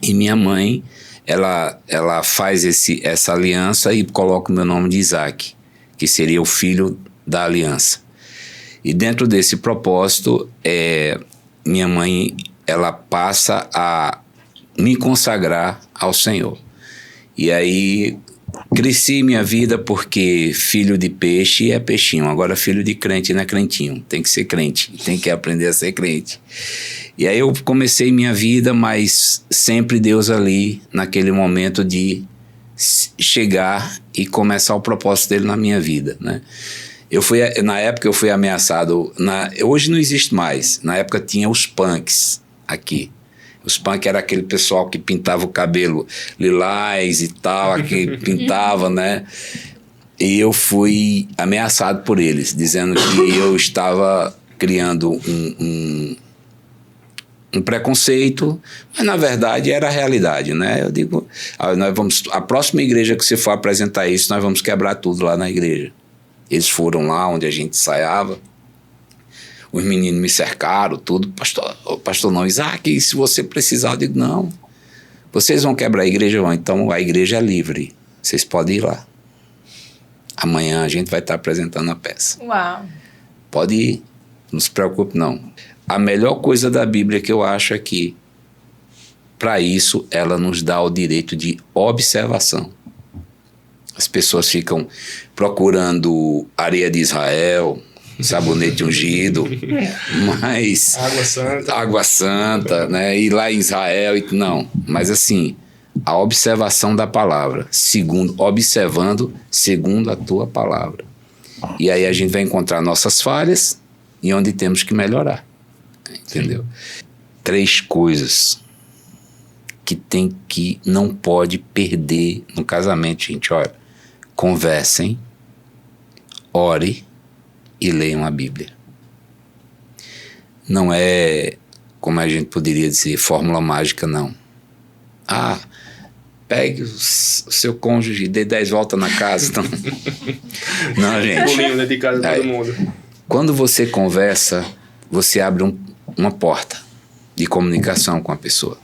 E minha mãe, ela faz essa aliança e coloca o meu nome de Isaac, que seria o filho da aliança. E dentro desse propósito, minha mãe, ela passa a me consagrar ao Senhor. E aí cresci minha vida porque filho de peixe é peixinho, agora filho de crente não é crentinho, tem que ser crente, tem que aprender a ser crente. E aí eu comecei minha vida, mas sempre Deus ali, naquele momento de chegar e começar o propósito dele na minha vida, né? Na época eu fui ameaçado, hoje não existe mais, na época tinha os punks aqui. Os punk era aquele pessoal que pintava o cabelo lilás e tal, que pintava, né? E eu fui ameaçado por eles, dizendo que eu estava criando um preconceito, mas na verdade era a realidade, né? Eu digo, a próxima igreja que você for apresentar isso, nós vamos quebrar tudo lá na igreja. Eles foram lá onde a gente ensaiava. Os meninos me cercaram, tudo. Pastor não, Isaac, se você precisar, eu digo, não. Vocês vão quebrar a igreja? Então a igreja é livre. Vocês podem ir lá. Amanhã a gente vai estar apresentando a peça. Uau. Pode ir, não se preocupe não. A melhor coisa da Bíblia que eu acho é que, para isso, ela nos dá o direito de observação. As pessoas ficam procurando areia de Israel, sabonete ungido, mas água santa, né? E lá em Israel, não. Mas assim, a observação da palavra, observando segundo a tua palavra. E aí a gente vai encontrar nossas falhas e onde temos que melhorar. Entendeu? 3 coisas que não pode perder no casamento, gente. Olha, conversem, ore e leiam a Bíblia. Não é, como a gente poderia dizer, fórmula mágica, não. Pegue o seu cônjuge e dê 10 voltas na casa. Não, não, gente. Pulinho dentro de casa de todo mundo. Quando você conversa, você abre uma porta de comunicação com a pessoa.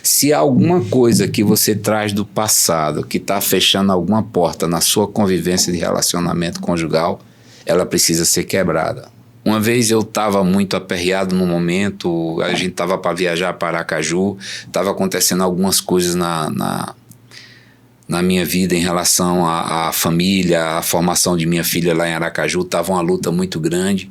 Se há alguma coisa que você traz do passado que está fechando alguma porta na sua convivência de relacionamento conjugal, ela precisa ser quebrada. Uma vez eu estava muito aperreado no momento, a gente estava para viajar para Aracaju, estava acontecendo algumas coisas na minha vida em relação à família, a formação de minha filha lá em Aracaju, estava uma luta muito grande.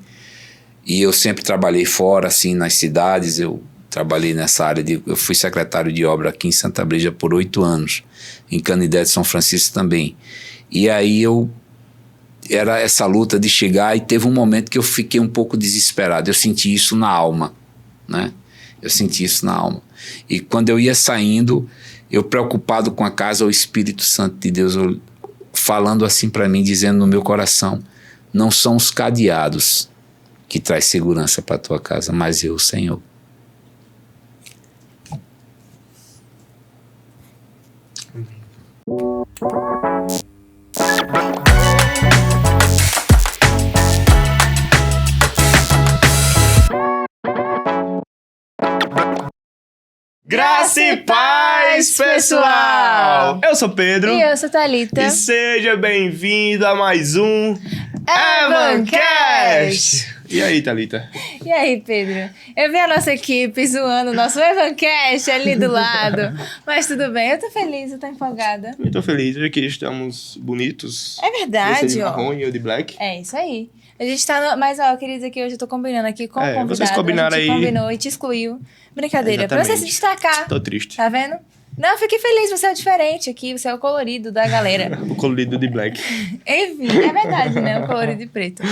E eu sempre trabalhei fora, assim, nas cidades. Eu trabalhei nessa área eu fui secretário de obra aqui em Santa Brígida por 8 anos, em Canidé de São Francisco também. E aí era essa luta de chegar, e teve um momento que eu fiquei um pouco desesperado. Eu senti isso na alma, né? Eu senti isso na alma. E quando eu ia saindo, eu preocupado com a casa, o Espírito Santo de Deus falando assim para mim, dizendo no meu coração: não são os cadeados que traz segurança para a tua casa, mas eu, Senhor. Graça e paz, pessoal! Eu sou Pedro. E eu sou Thalita. E seja bem-vindo a mais um Evancast! E aí, Thalita? E aí, Pedro? Eu vi a nossa equipe zoando o nosso Evancast ali do lado. Mas tudo bem, eu tô feliz, eu tô empolgada. Eu tô feliz, hoje aqui estamos bonitos. É verdade, Você de ó. marrom e eu de black. É isso aí. A gente tá Mas, ó, eu queria dizer que hoje eu tô combinando aqui com o convidado. Vocês combinaram a gente aí. combinou e te excluiu. Brincadeira, pra você se destacar. Tô triste. Tá vendo? Não, fiquei feliz, você é o diferente aqui, você é o colorido da galera. O colorido de black. Enfim, é verdade, né? O colorido de preto.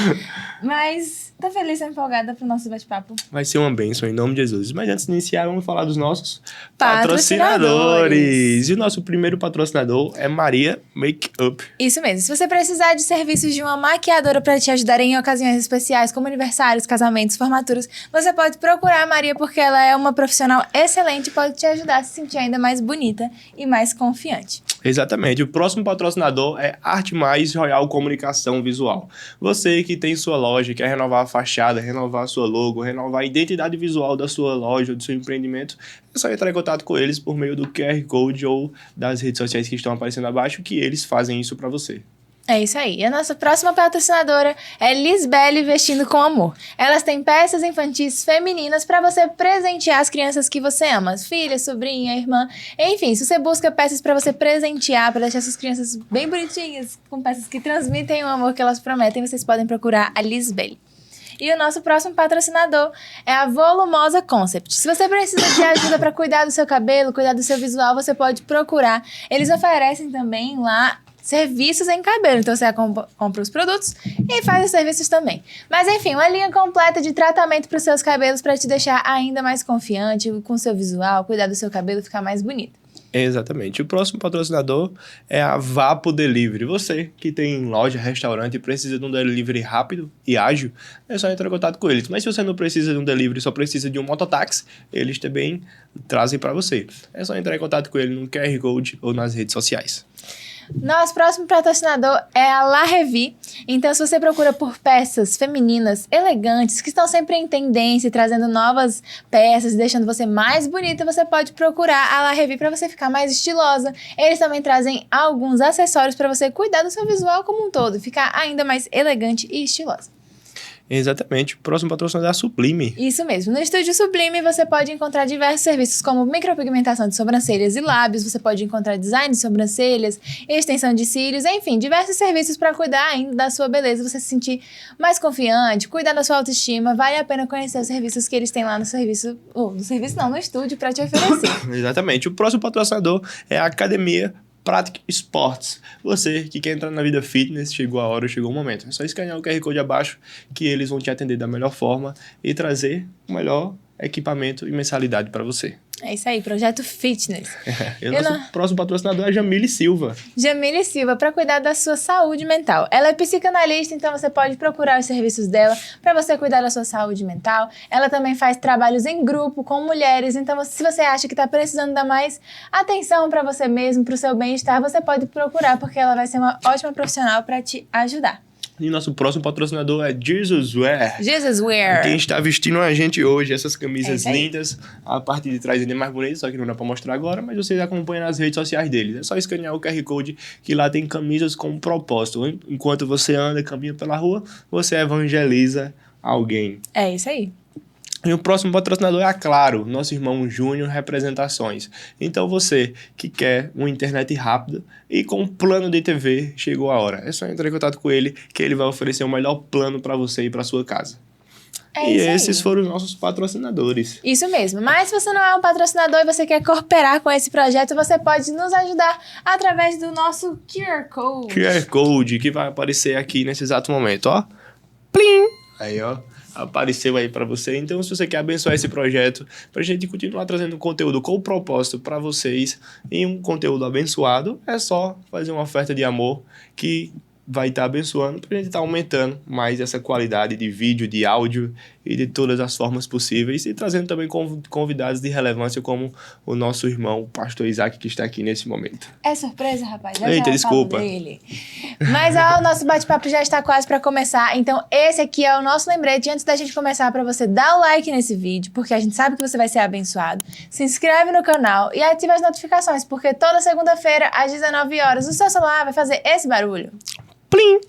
Mas tô feliz e empolgada pro nosso bate-papo. Vai ser uma bênção em nome de Jesus. Mas antes de iniciar, vamos falar dos nossos Patrocinadores. E o nosso primeiro patrocinador é Maria Makeup. Isso mesmo. Se você precisar de serviços de uma maquiadora para te ajudar em ocasiões especiais, como aniversários, casamentos, formaturas, você pode procurar a Maria, porque ela é uma profissional excelente e pode te ajudar a se sentir ainda mais bonita e mais confiante. Exatamente. O próximo patrocinador é Arte Mais Royal Comunicação Visual. Você que tem sua loja, quer renovar a fachada, renovar a sua logo, renovar a identidade visual da sua loja, do seu empreendimento, é só entrar em contato com eles por meio do QR Code ou das redes sociais que estão aparecendo abaixo, que eles fazem isso para você. É isso aí. E a nossa próxima patrocinadora é Lisbelle Vestindo com Amor. Elas têm peças infantis femininas para você presentear as crianças que você ama. Filha, sobrinha, irmã. Enfim, se você busca peças para você presentear, para deixar suas crianças bem bonitinhas, com peças que transmitem o amor que elas prometem, vocês podem procurar a Lisbelle. E o nosso próximo patrocinador é a Volumosa Concept. Se você precisa de ajuda para cuidar do seu cabelo, cuidar do seu visual, você pode procurar. Eles oferecem também lá serviços em cabelo. Então, você compra os produtos e faz os serviços também. Mas, enfim, uma linha completa de tratamento para os seus cabelos para te deixar ainda mais confiante com o seu visual, cuidar do seu cabelo ficar mais bonito. Exatamente. O próximo patrocinador é a Vapo Delivery. Você que tem loja, restaurante e precisa de um delivery rápido e ágil, é só entrar em contato com eles. Mas se você não precisa de um delivery, só precisa de um mototáxi, eles também trazem para você. É só entrar em contato com ele no QR Code ou nas redes sociais. Nosso próximo patrocinador é a La Revi. Então, se você procura por peças femininas elegantes, que estão sempre em tendência, trazendo novas peças, deixando você mais bonita, você pode procurar a La Revi para você ficar mais estilosa. Eles também trazem alguns acessórios para você cuidar do seu visual como um todo, ficar ainda mais elegante e estilosa. Exatamente. O próximo patrocinador é a Sublime. Isso mesmo. No Estúdio Sublime você pode encontrar diversos serviços como micropigmentação de sobrancelhas e lábios, você pode encontrar design de sobrancelhas, extensão de cílios, enfim, diversos serviços para cuidar ainda da sua beleza, você se sentir mais confiante, cuidar da sua autoestima. Vale a pena conhecer os serviços que eles têm lá no serviço, no estúdio para te oferecer. Exatamente. O próximo patrocinador é a Academia Practic Sports. Você que quer entrar na vida fitness, chegou a hora, chegou o momento. É só escanear o QR Code abaixo que eles vão te atender da melhor forma e trazer o melhor equipamento e mensalidade para você. É isso aí, Projeto Fitness. E o nosso próximo patrocinador é a Jamile Silva. Jamile Silva, para cuidar da sua saúde mental. Ela é psicanalista, então você pode procurar os serviços dela para você cuidar da sua saúde mental. Ela também faz trabalhos em grupo com mulheres, então se você acha que está precisando dar mais atenção para você mesmo, para o seu bem-estar, você pode procurar, porque ela vai ser uma ótima profissional para te ajudar. E nosso próximo patrocinador é Jesus Wear. Jesus Wear. Quem está vestindo a gente hoje, essas camisas lindas. A parte de trás ainda é mais bonita, só que não dá para mostrar agora, mas vocês acompanham nas redes sociais deles. É só escanear o QR Code, que lá tem camisas com propósito. Enquanto você anda, caminha pela rua, você evangeliza alguém. É isso aí. E o próximo patrocinador é a Claro, nosso irmão Júnior Representações. Então você que quer uma internet rápida e com plano de TV, chegou a hora. É só entrar em contato com ele, que ele vai oferecer o melhor plano para você e para sua casa. E esses foram os nossos patrocinadores. Isso mesmo. Mas se você não é um patrocinador e você quer cooperar com esse projeto, você pode nos ajudar através do nosso QR Code. QR Code, que vai aparecer aqui nesse exato momento, ó. Plim! Aí, ó. Apareceu aí para você. Então, se você quer abençoar esse projeto, pra gente continuar trazendo conteúdo com propósito para vocês e um conteúdo abençoado, é só fazer uma oferta de amor que vai estar abençoando pra gente estar aumentando mais essa qualidade de vídeo, de áudio e de todas as formas possíveis, e trazendo também convidados de relevância como o nosso irmão, o pastor Isaac, que está aqui nesse momento. É surpresa, rapaz? Eita, desculpa. Mas ó, o nosso bate-papo já está quase para começar, então esse aqui é o nosso lembrete antes da gente começar, para você dar o like nesse vídeo, porque a gente sabe que você vai ser abençoado. Se inscreve no canal e ativa as notificações, porque toda segunda-feira às 19 horas o seu celular vai fazer esse barulho. Plim!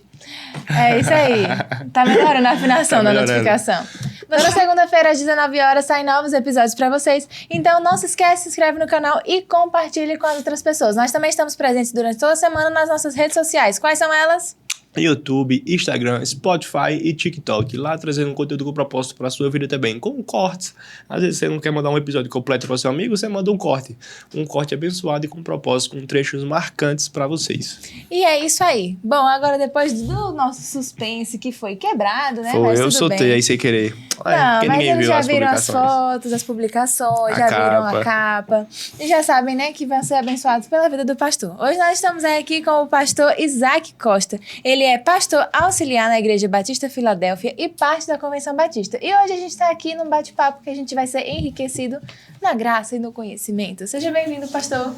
É isso aí. Tá melhorando a afinação da notificação. Toda segunda-feira às 19 horas saem novos episódios pra vocês. Então não se esquece, se inscreve no canal e compartilhe com as outras pessoas. Nós também estamos presentes durante toda a semana nas nossas redes sociais. Quais são elas? YouTube, Instagram, Spotify e TikTok. Lá trazendo um conteúdo com propósito para a sua vida também, com cortes. Às vezes você não quer mandar um episódio completo para o seu amigo, você manda um corte. Um corte abençoado e com propósito, com trechos marcantes para vocês. E é isso aí. Bom, agora depois do nosso suspense que foi quebrado, né? Foi, mas eu tudo soltei bem. aí sem querer. Não, mas eles já viram as fotos, as publicações, já viram a capa. E já sabem, né, que vão ser abençoados pela vida do pastor. Hoje nós estamos aqui com o pastor Isaac Costa. Ele é pastor auxiliar na Igreja Batista Filadélfia e parte da Convenção Batista. E hoje a gente está aqui num bate-papo que a gente vai ser enriquecido na graça e no conhecimento. Seja bem-vindo, pastor.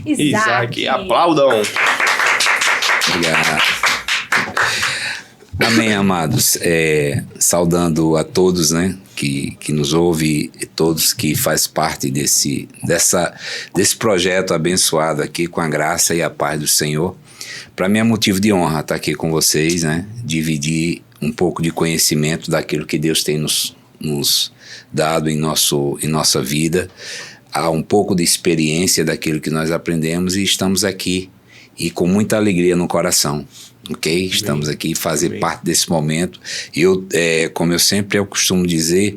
Isaac. Aplaudam! Obrigado. Amém, amados. Saudando a todos, né, que nos ouve, todos que faz parte desse projeto abençoado aqui, com a graça e a paz do Senhor. Para mim é motivo de honra estar aqui com vocês, né, dividir um pouco de conhecimento daquilo que Deus tem nos dado em nossa vida, há um pouco de experiência daquilo que nós aprendemos, e estamos aqui e com muita alegria no coração. Ok? Estamos aqui fazer parte desse momento. Como eu costumo dizer,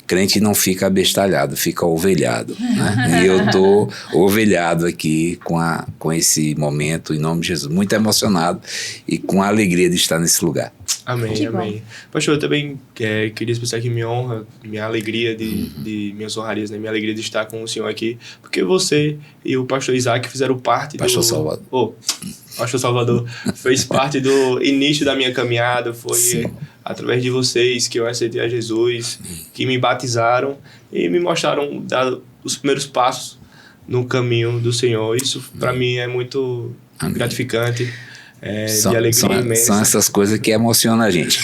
crente não fica abestalhado, fica ovelhado, né? E eu estou ovelhado aqui com esse momento, em nome de Jesus. Muito emocionado e com a alegria de estar nesse lugar. Amém, amém. Pastor, eu também queria expressar aqui minha honra, minha alegria de minhas honrarias, né? Minha alegria de estar com o senhor aqui, porque você e o pastor Isaac fizeram parte Pastor Salvador. Pastor Salvador fez parte do início da minha caminhada. Foi Sim. através de vocês que eu aceitei a Jesus, que me batizaram e me mostraram os primeiros passos no caminho do Senhor. Isso para mim é muito gratificante. De alegria imensa. São essas coisas que emocionam a gente.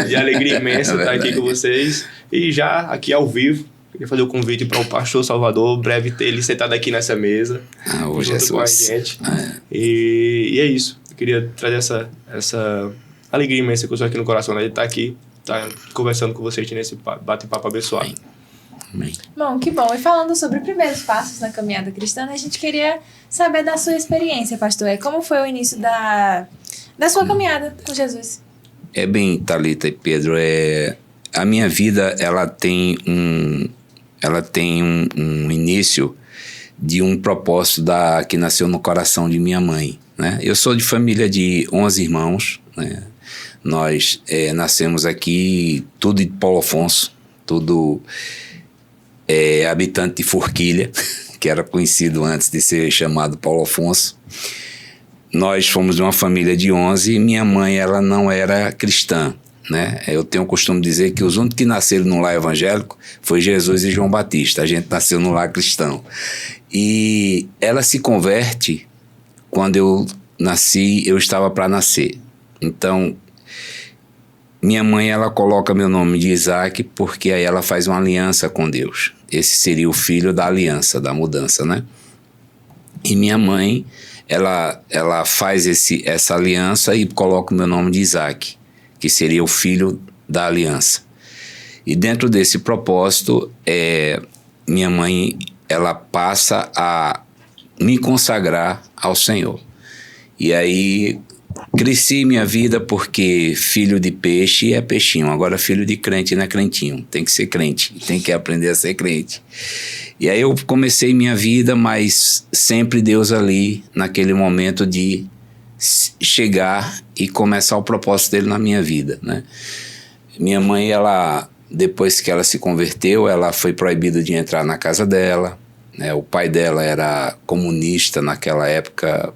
De alegria imensa estar aqui com vocês. E já aqui ao vivo, queria fazer o convite para o pastor Salvador, breve ter ele sentado aqui nessa mesa. Junto com a gente. E é isso. Eu queria trazer essa alegria imensa que eu estou aqui no coração, né? De estar aqui, estar conversando com vocês nesse bate-papo abençoado. Amém. Bom, que bom. E falando sobre os primeiros passos na caminhada cristã, a gente queria saber da sua experiência, pastor. Como foi o início da sua caminhada com Jesus? Bem, Thalita e Pedro, a minha vida ela tem um início de um propósito que nasceu no coração de minha mãe, né? Eu sou de família de 11 irmãos, né? Nós nascemos aqui, tudo de Paulo Afonso, tudo habitante de Forquilha, que era conhecido antes de ser chamado Paulo Afonso. Nós fomos de uma família de 11 e minha mãe ela não era cristã, né? Eu tenho o costume de dizer que os únicos que nasceram no lar evangélico foi Jesus e João Batista. A gente nasceu no lar cristão. E ela se converte quando eu nasci, eu estava para nascer. Então, minha mãe ela coloca meu nome de Isaac porque aí ela faz uma aliança com Deus. Esse seria o filho da aliança, da mudança, né? E minha mãe, ela faz essa aliança e coloca o meu nome de Isaac, que seria o filho da aliança. E dentro desse propósito, minha mãe, ela passa a me consagrar ao Senhor. E aí, cresci minha vida porque filho de peixe é peixinho, agora filho de crente não é crentinho, tem que ser crente, tem que aprender a ser crente. E aí eu comecei minha vida, mas sempre Deus ali, naquele momento de chegar e começar o propósito dele na minha vida, né? Minha mãe, depois que ela se converteu, ela foi proibida de entrar na casa dela, né? O pai dela era comunista naquela época,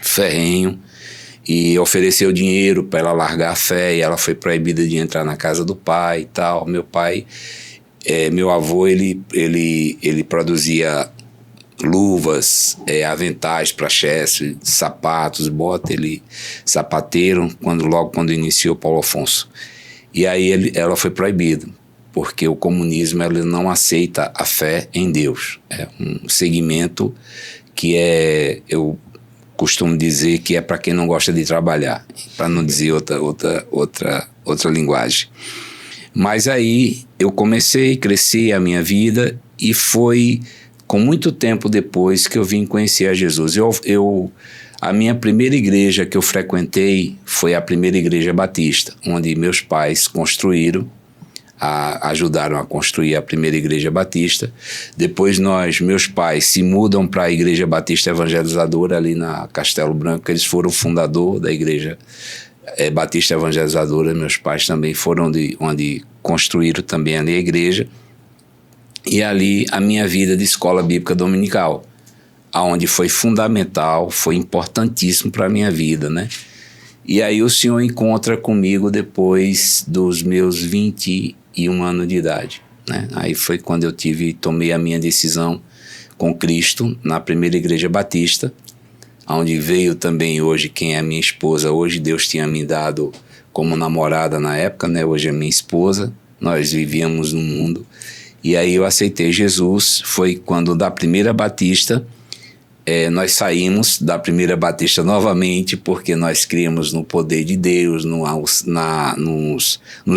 ferrenho, e ofereceu dinheiro para ela largar a fé, e ela foi proibida de entrar na casa do pai e tal. Meu pai, meu avô, ele produzia luvas, aventais para Chester, sapatos, bota, ele sapateiro, logo quando iniciou Paulo Afonso. E aí ela foi proibida, porque o comunismo ele não aceita a fé em Deus. É um segmento que eu costumo dizer que é para quem não gosta de trabalhar, para não dizer outra linguagem. Mas aí eu cresci a minha vida e foi com muito tempo depois que eu vim conhecer a Jesus. A minha primeira igreja que eu frequentei foi a primeira igreja batista, onde meus pais ajudaram a construir a primeira igreja batista. Depois meus pais se mudam para a igreja batista evangelizadora ali na Castelo Branco. Eles foram o fundador da igreja batista evangelizadora. Meus pais também foram onde construíram também ali a igreja. E ali a minha vida de escola bíblica dominical, aonde foi fundamental, foi importantíssimo para a minha vida, né? E aí o Senhor encontra comigo depois dos meus 21 anos de idade, né? Aí foi quando eu tomei a minha decisão, com Cristo na primeira igreja batista, onde veio também hoje quem é minha esposa. Hoje Deus tinha me dado como namorada na época, né? Hoje é minha esposa. Nós vivíamos no mundo. E aí eu aceitei Jesus. Foi quando da primeira batista, nós saímos da primeira batista novamente, porque nós criamos no poder de Deus, nos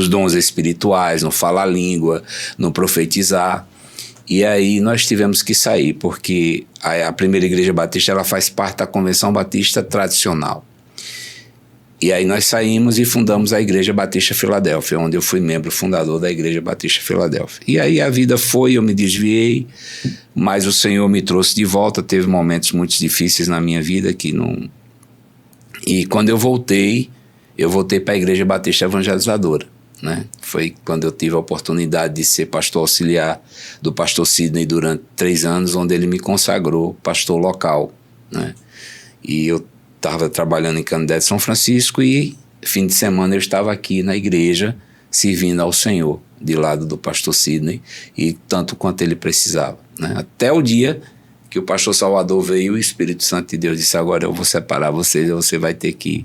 dons espirituais, no falar língua, no profetizar. E aí nós tivemos que sair, porque a primeira igreja batista ela faz parte da Convenção Batista tradicional. E aí nós saímos e fundamos a Igreja Batista Filadélfia, onde eu fui membro fundador da Igreja Batista Filadélfia. E aí a vida foi, eu me desviei, mas o Senhor me trouxe de volta. Teve momentos muito difíceis na minha vida que não... E quando eu voltei para a Igreja Batista Evangelizadora, né? Foi quando eu tive a oportunidade de ser pastor auxiliar do pastor Sidney durante 3 anos, onde ele me consagrou pastor local, né? E eu estava trabalhando em Canindé de São Francisco e fim de semana eu estava aqui na igreja servindo ao Senhor, de lado do pastor Sidney, e tanto quanto ele precisava, né? Até o dia que o pastor Salvador veio, o Espírito Santo de Deus disse: agora eu vou separar vocês, você vai ter que ir.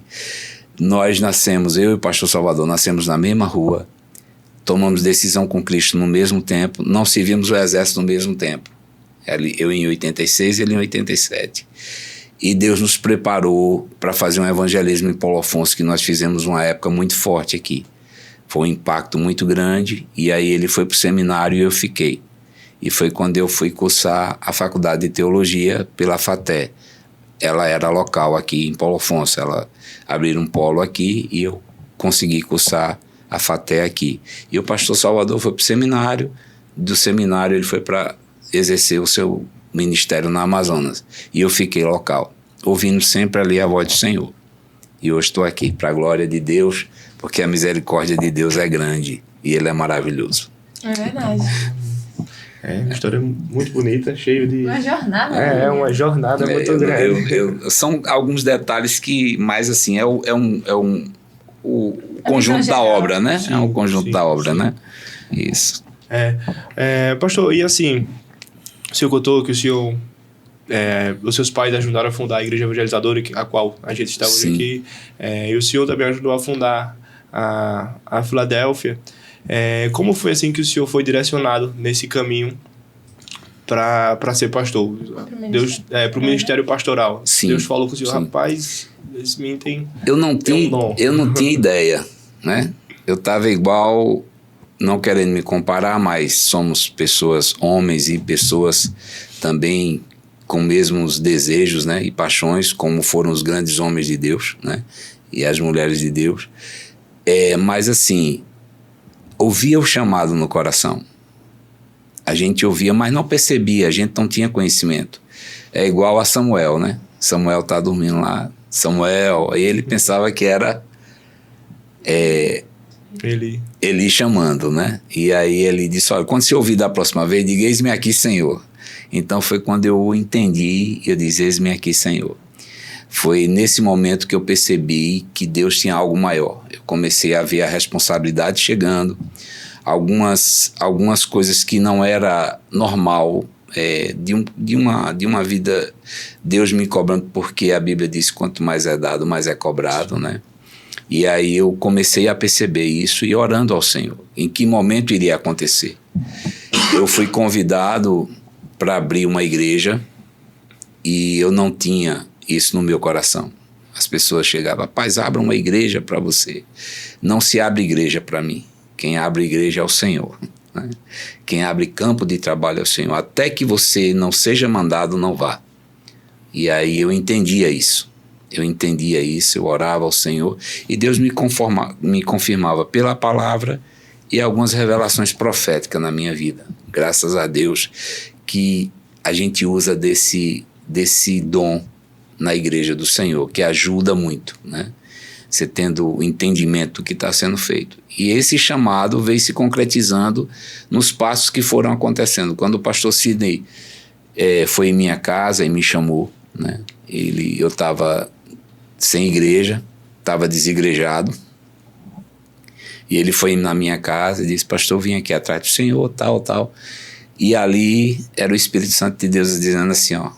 Nós nascemos, eu e o pastor Salvador nascemos na mesma rua, tomamos decisão com Cristo no mesmo tempo, não servimos o exército no mesmo tempo. Eu em 86 e ele em 87. E Deus nos preparou para fazer um evangelismo em Paulo Afonso, que nós fizemos uma época muito forte aqui. Foi um impacto muito grande, e aí ele foi para o seminário e eu fiquei. E foi quando eu fui cursar a faculdade de teologia pela FATE. Ela era local aqui em Paulo Afonso, ela abriu um polo aqui e eu consegui cursar a FATE aqui. E o pastor Salvador foi para o seminário, do seminário ele foi para exercer o seu ministério na Amazonas. E eu fiquei local, ouvindo sempre ali a voz do Senhor. E hoje estou aqui, para a glória de Deus, porque a misericórdia de Deus é grande e Ele é maravilhoso. É verdade. É uma história muito bonita, cheio de... Uma jornada. É uma jornada muito grande. São alguns detalhes que, mais assim, o conjunto da obra, né? Sim, é um conjunto da obra, sim. né? Isso. Pastor, e assim, o senhor contou que os seus pais ajudaram a fundar a Igreja Evangelizadora, a qual a gente está hoje Sim. aqui, e o senhor também ajudou a fundar a Filadélfia. Como foi assim que o senhor foi direcionado nesse caminho para ser pastor? Deus, para o ministério pastoral. Sim, Deus falou com o senhor: sim. rapaz, eles mentem. Eu não tinha ideia, né? Eu estava igual, não querendo me comparar, mas somos pessoas, homens e pessoas também com mesmos desejos, né? E paixões, como foram os grandes homens de Deus, né? E as mulheres de Deus. Mas assim, ouvia o chamado no coração. A gente ouvia, mas não percebia, a gente não tinha conhecimento. É igual a Samuel, né? Samuel tá dormindo lá, Samuel, e ele pensava que era Eli chamando, né? E aí ele disse: olha, quando você ouvir da próxima vez, diga: eis-me aqui, Senhor. Então foi quando eu entendi, eu disse: eis-me aqui, Senhor. Foi nesse momento que eu percebi que Deus tinha algo maior. Eu comecei a ver a responsabilidade chegando, algumas coisas que não era normal, de uma vida, Deus me cobrando, porque a Bíblia diz: quanto mais é dado, mais é cobrado, né? E aí eu comecei a perceber isso e orando ao Senhor, em que momento iria acontecer. Eu fui convidado para abrir uma igreja e eu não tinha isso no meu coração. As pessoas chegavam: rapaz, abra uma igreja para você. Não se abre igreja para mim. Quem abre igreja é o Senhor, né? Quem abre campo de trabalho é o Senhor. Até que você não seja mandado, não vá. E aí eu entendia isso. Eu orava ao Senhor e Deus me confirmava pela palavra e algumas revelações proféticas na minha vida. Graças a Deus que a gente usa desse dom na igreja do Senhor, que ajuda muito, né? Você tendo o entendimento do que está sendo feito. E esse chamado veio se concretizando nos passos que foram acontecendo. Quando o pastor Sidney foi em minha casa e me chamou, né? Eu estava sem igreja, estava desigrejado, e ele foi na minha casa e disse: pastor, vim aqui atrás do Senhor, tal. E ali era o Espírito Santo de Deus dizendo assim, ó,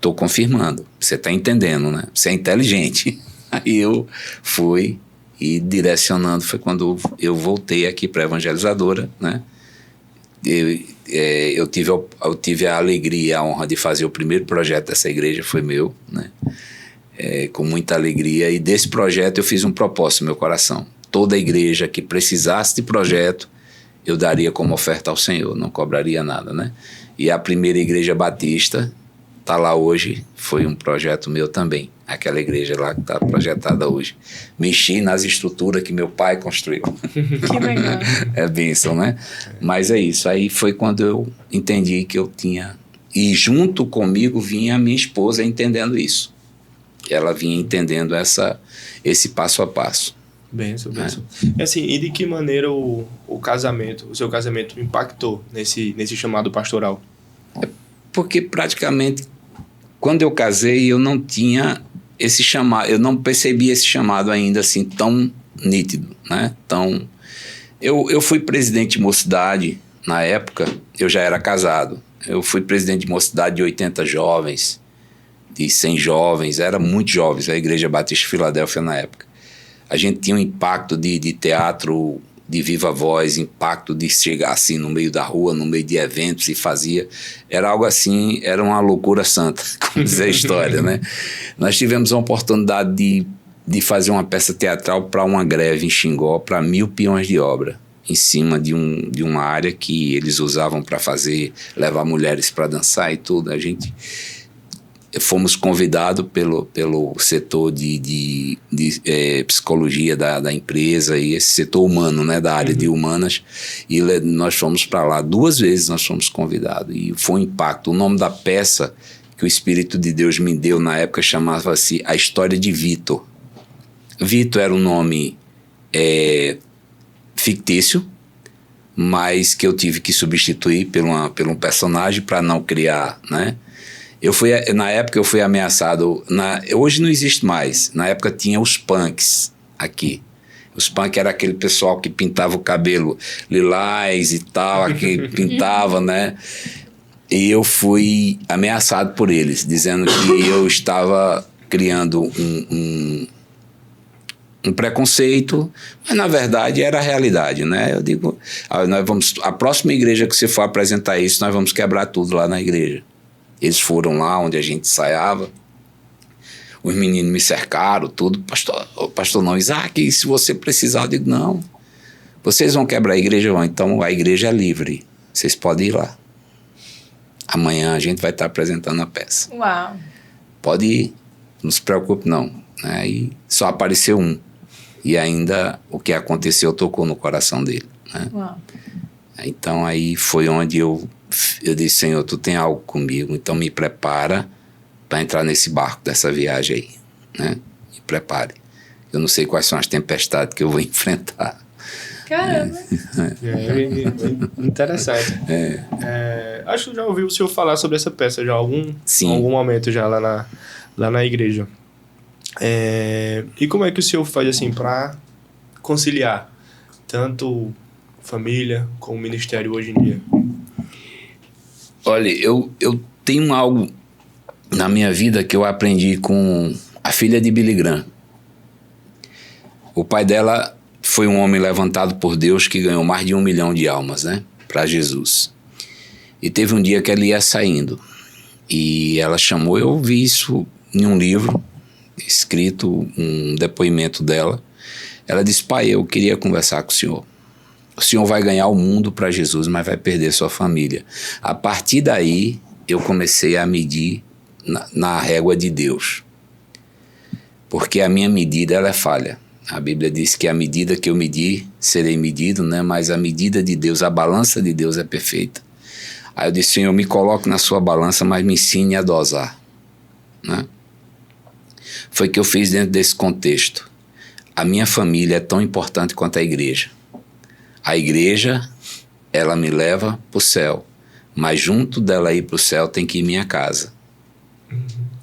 tô confirmando, você tá entendendo, né? Você é inteligente. Aí eu fui e direcionando, foi quando eu voltei aqui para a evangelizadora, né? Eu tive a alegria e a honra de fazer o primeiro projeto dessa igreja, foi meu, né? Com muita alegria, e desse projeto eu fiz um propósito no meu coração. Toda igreja que precisasse de projeto, eu daria como oferta ao Senhor, não cobraria nada, né? E a primeira igreja batista está lá hoje, foi um projeto meu também, aquela igreja lá que está projetada hoje. Mexi nas estruturas que meu pai construiu. Que legal. É bênção, né? Mas é isso, aí foi quando eu entendi que eu tinha... E junto comigo vinha a minha esposa entendendo isso. Ela vinha entendendo esse passo a passo. Benção. E assim, e de que maneira o seu casamento impactou nesse chamado pastoral? Porque praticamente, quando eu casei, eu não tinha esse chamado, eu não percebi esse chamado ainda assim tão nítido, né? Então, eu fui presidente de mocidade, na época, eu já era casado. Eu fui presidente de mocidade de 80 jovens, de 100 jovens, era muito jovens, a Igreja Batista de Filadélfia na época. A gente tinha um impacto de teatro de viva voz, impacto de chegar assim no meio da rua, no meio de eventos e fazia. Era algo assim, era uma loucura santa, como diz a história, né? Nós tivemos a oportunidade de fazer uma peça teatral para uma greve em Xingó, para 1.000 peões de obra, em cima de uma área que eles usavam para levar mulheres para dançar e tudo. A gente... Fomos convidados pelo setor de psicologia da empresa e esse setor humano, né, da área de humanas, e nós fomos para lá 2 vezes, nós fomos convidados, e foi um impacto. O nome da peça que o Espírito de Deus me deu na época chamava-se A História de Vitor. Vitor era um nome fictício, mas que eu tive que substituir por um personagem para não criar, né? Na época eu fui ameaçado, hoje não existe mais, na época tinha os punks aqui. Os punks era aquele pessoal que pintava o cabelo lilás e tal, que pintava, né? E eu fui ameaçado por eles, dizendo que eu estava criando um preconceito, mas na verdade era a realidade, né? Eu digo, a próxima igreja que você for apresentar isso, nós vamos quebrar tudo lá na igreja. Eles foram lá onde a gente ensaiava, os meninos me cercaram, tudo. Pastor não, Isaac, se você precisar, eu digo, não, vocês vão quebrar a igreja, então a igreja é livre, vocês podem ir lá. Amanhã a gente vai estar apresentando a peça. Uau. Pode ir, não se preocupe não. Aí só apareceu um, e ainda o que aconteceu tocou no coração dele, né? Uau. Então aí foi onde eu disse, Senhor, tu tem algo comigo, então me prepara para entrar nesse barco dessa viagem aí, né? Me prepare. Eu não sei quais são as tempestades que eu vou enfrentar. Caramba. Interessante. Acho que já ouvi o senhor falar sobre essa peça já algum momento já lá na igreja. E como é que o senhor faz assim para conciliar tanto família como ministério hoje em dia? Olha, eu tenho algo na minha vida que eu aprendi com a filha de Billy Graham. O pai dela foi um homem levantado por Deus que ganhou mais de 1 milhão de almas, né, para Jesus. E teve um dia que ela ia saindo e ela chamou, eu vi isso em um livro escrito, um depoimento dela. Ela disse, pai, eu queria conversar com o senhor. O senhor vai ganhar o mundo para Jesus, mas vai perder sua família. A partir daí, eu comecei a medir na régua de Deus. Porque a minha medida, ela é falha. A Bíblia diz que a medida que eu medir, serei medido, né? Mas a medida de Deus, a balança de Deus é perfeita. Aí eu disse, Senhor, me coloque na sua balança, mas me ensine a dosar, né? Foi o que eu fiz dentro desse contexto. A minha família é tão importante quanto a igreja. A igreja, ela me leva para o céu, mas junto dela ir para o céu tem que ir minha casa.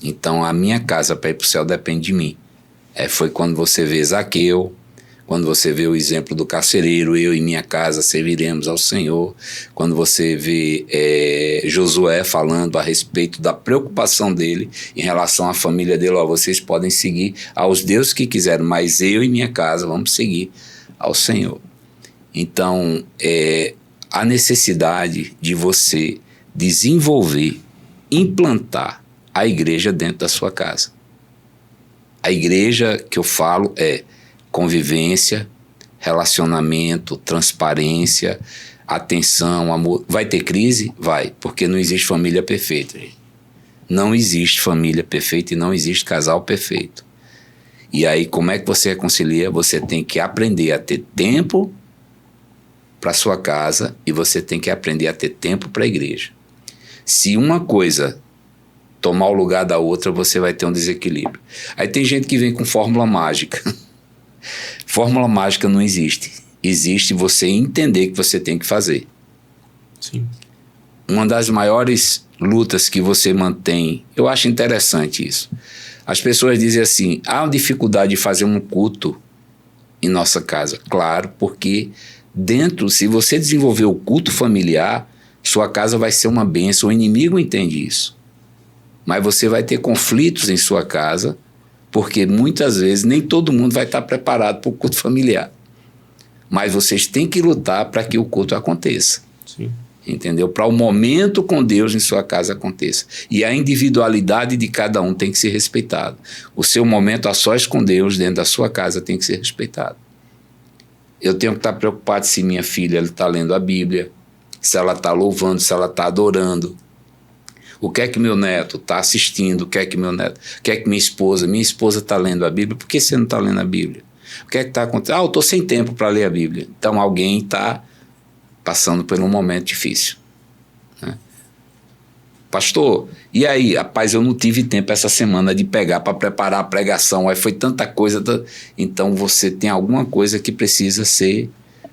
Então a minha casa para ir para o céu depende de mim. Foi quando você vê Zaqueu, Quando você vê o exemplo do carcereiro, eu e minha casa serviremos ao Senhor. Quando você vê Josué falando a respeito da preocupação dele em relação à família dele, vocês podem seguir aos deuses que quiserem, mas eu e minha casa vamos seguir ao Senhor. Então, a necessidade de você desenvolver, implantar a igreja dentro da sua casa. A igreja que eu falo é convivência, relacionamento, transparência, atenção, amor. Vai ter crise? Vai, porque não existe família perfeita. Não existe família perfeita e não existe casal perfeito. E aí, como é que você reconcilia? Você tem que aprender a ter tempo para sua casa e você tem que aprender a ter tempo para a igreja. Se uma coisa tomar o lugar da outra, você vai ter um desequilíbrio. Aí tem gente que vem com fórmula mágica. Fórmula mágica não existe. Existe você entender que você tem que fazer. Sim. Uma das maiores lutas que você mantém, eu acho interessante isso. As pessoas dizem assim, há uma dificuldade de fazer um culto em nossa casa. Claro, porque se você desenvolver o culto familiar, sua casa vai ser uma bênção, o inimigo entende isso. Mas você vai ter conflitos em sua casa, porque muitas vezes nem todo mundo vai estar preparado para o culto familiar. Mas vocês têm que lutar para que o culto aconteça. Sim. Entendeu? Para o momento com Deus em sua casa aconteça. E a individualidade de cada um tem que ser respeitada. O seu momento a sós com Deus dentro da sua casa tem que ser respeitado. Eu tenho que estar preocupado se minha filha está lendo a Bíblia, se ela está louvando, se ela está adorando. O que é que meu neto está assistindo? O que é que minha esposa está lendo a Bíblia? Por que você não está lendo a Bíblia? O que é que está acontecendo? Eu estou sem tempo para ler a Bíblia. Então alguém está passando por um momento difícil. Né? Pastor, e aí? Rapaz, eu não tive tempo essa semana de pegar para preparar a pregação. Aí foi tanta coisa. Então você tem alguma coisa que precisa ser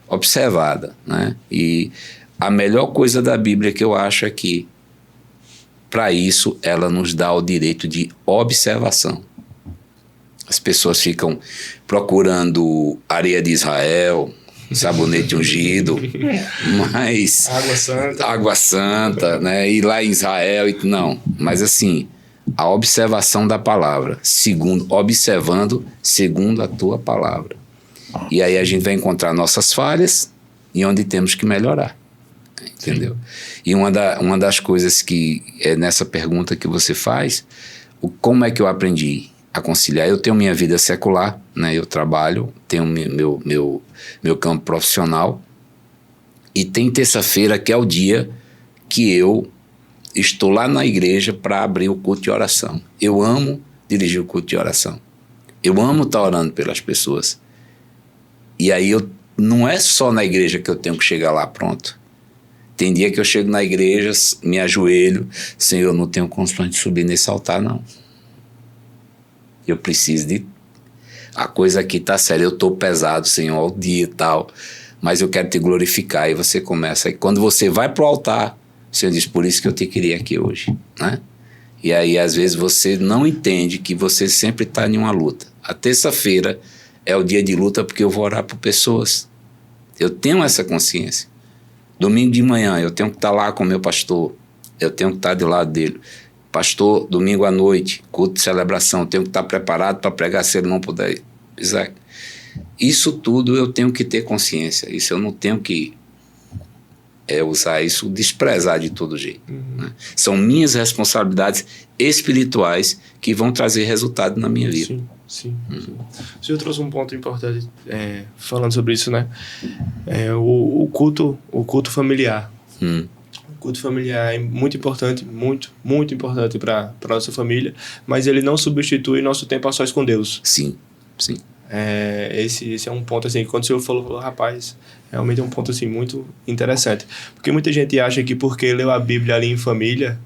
observada. Né? E a melhor coisa da Bíblia que eu acho é que, para isso, ela nos dá o direito de observação. As pessoas ficam procurando areia de Israel, sabonete ungido, mas... Água santa, né? E lá em Israel, não. Mas assim, a observação da palavra, observando segundo a tua palavra. E aí a gente vai encontrar nossas falhas e onde temos que melhorar. Entendeu? Sim. E uma das coisas que é nessa pergunta que você faz, como é que eu aprendi a conciliar? Eu tenho minha vida secular, né? Eu trabalho, tenho meu campo profissional, e tem terça-feira que é o dia que eu estou lá na igreja para abrir o culto de oração. Eu amo dirigir o culto de oração. Eu amo estar orando pelas pessoas. E aí não é só na igreja que eu tenho que chegar lá pronto. Tem dia que eu chego na igreja, me ajoelho, Senhor, eu não tenho condições de subir nesse altar, não. Eu preciso de... A coisa aqui está séria, eu estou pesado, Senhor, ao dia e tal, mas eu quero te glorificar. E você começa, e quando você vai para o altar, o Senhor diz, por isso que eu te queria aqui hoje, né? E aí, às vezes, você não entende que você sempre está em uma luta. A terça-feira é o dia de luta porque eu vou orar por pessoas. Eu tenho essa consciência. Domingo de manhã, eu tenho que estar lá com o meu pastor, eu tenho que estar do lado dele. Pastor, domingo à noite, culto de celebração, eu tenho que estar preparado para pregar se ele não puder. Isaac, isso tudo eu tenho que ter consciência, isso eu não tenho que usar isso, desprezar de todo jeito. Né? São minhas responsabilidades espirituais que vão trazer resultado na minha vida. Sim. O senhor trouxe um ponto importante falando sobre isso, né? O culto familiar. O culto familiar é muito importante, muito importante para a nossa família, mas ele não substitui nosso tempo a sós com Deus. Sim. Esse é um ponto assim, quando o senhor falou, rapaz, realmente é um ponto assim muito interessante, porque muita gente acha que porque leu a Bíblia ali em família,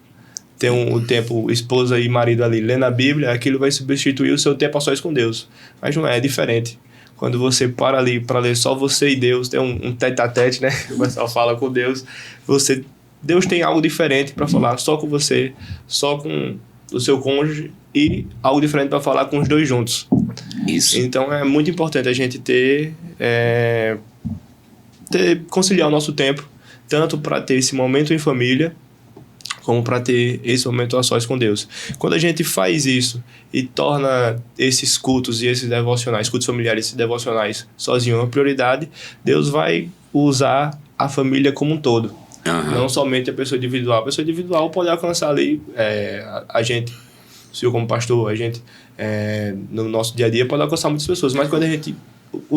tem o tempo esposa e marido ali lendo a Bíblia, aquilo vai substituir o seu tempo a sós com Deus, mas não é diferente. Quando você para ali para ler só você e Deus, tem um tete-a-tete, né? O pessoal fala com Deus, Deus tem algo diferente para falar só com você, só com o seu cônjuge, e algo diferente para falar com os dois juntos. Isso. Então é muito importante a gente conciliar o nosso tempo, tanto para ter esse momento em família, como para ter esse momento a sós com Deus. Quando a gente faz isso e torna esses cultos e esses devocionais, cultos familiares e devocionais sozinho uma prioridade, Deus vai usar a família como um todo. Não somente a pessoa individual. A pessoa individual pode alcançar ali a gente, o senhor como pastor, a gente no nosso dia a dia pode alcançar muitas pessoas, mas quando a gente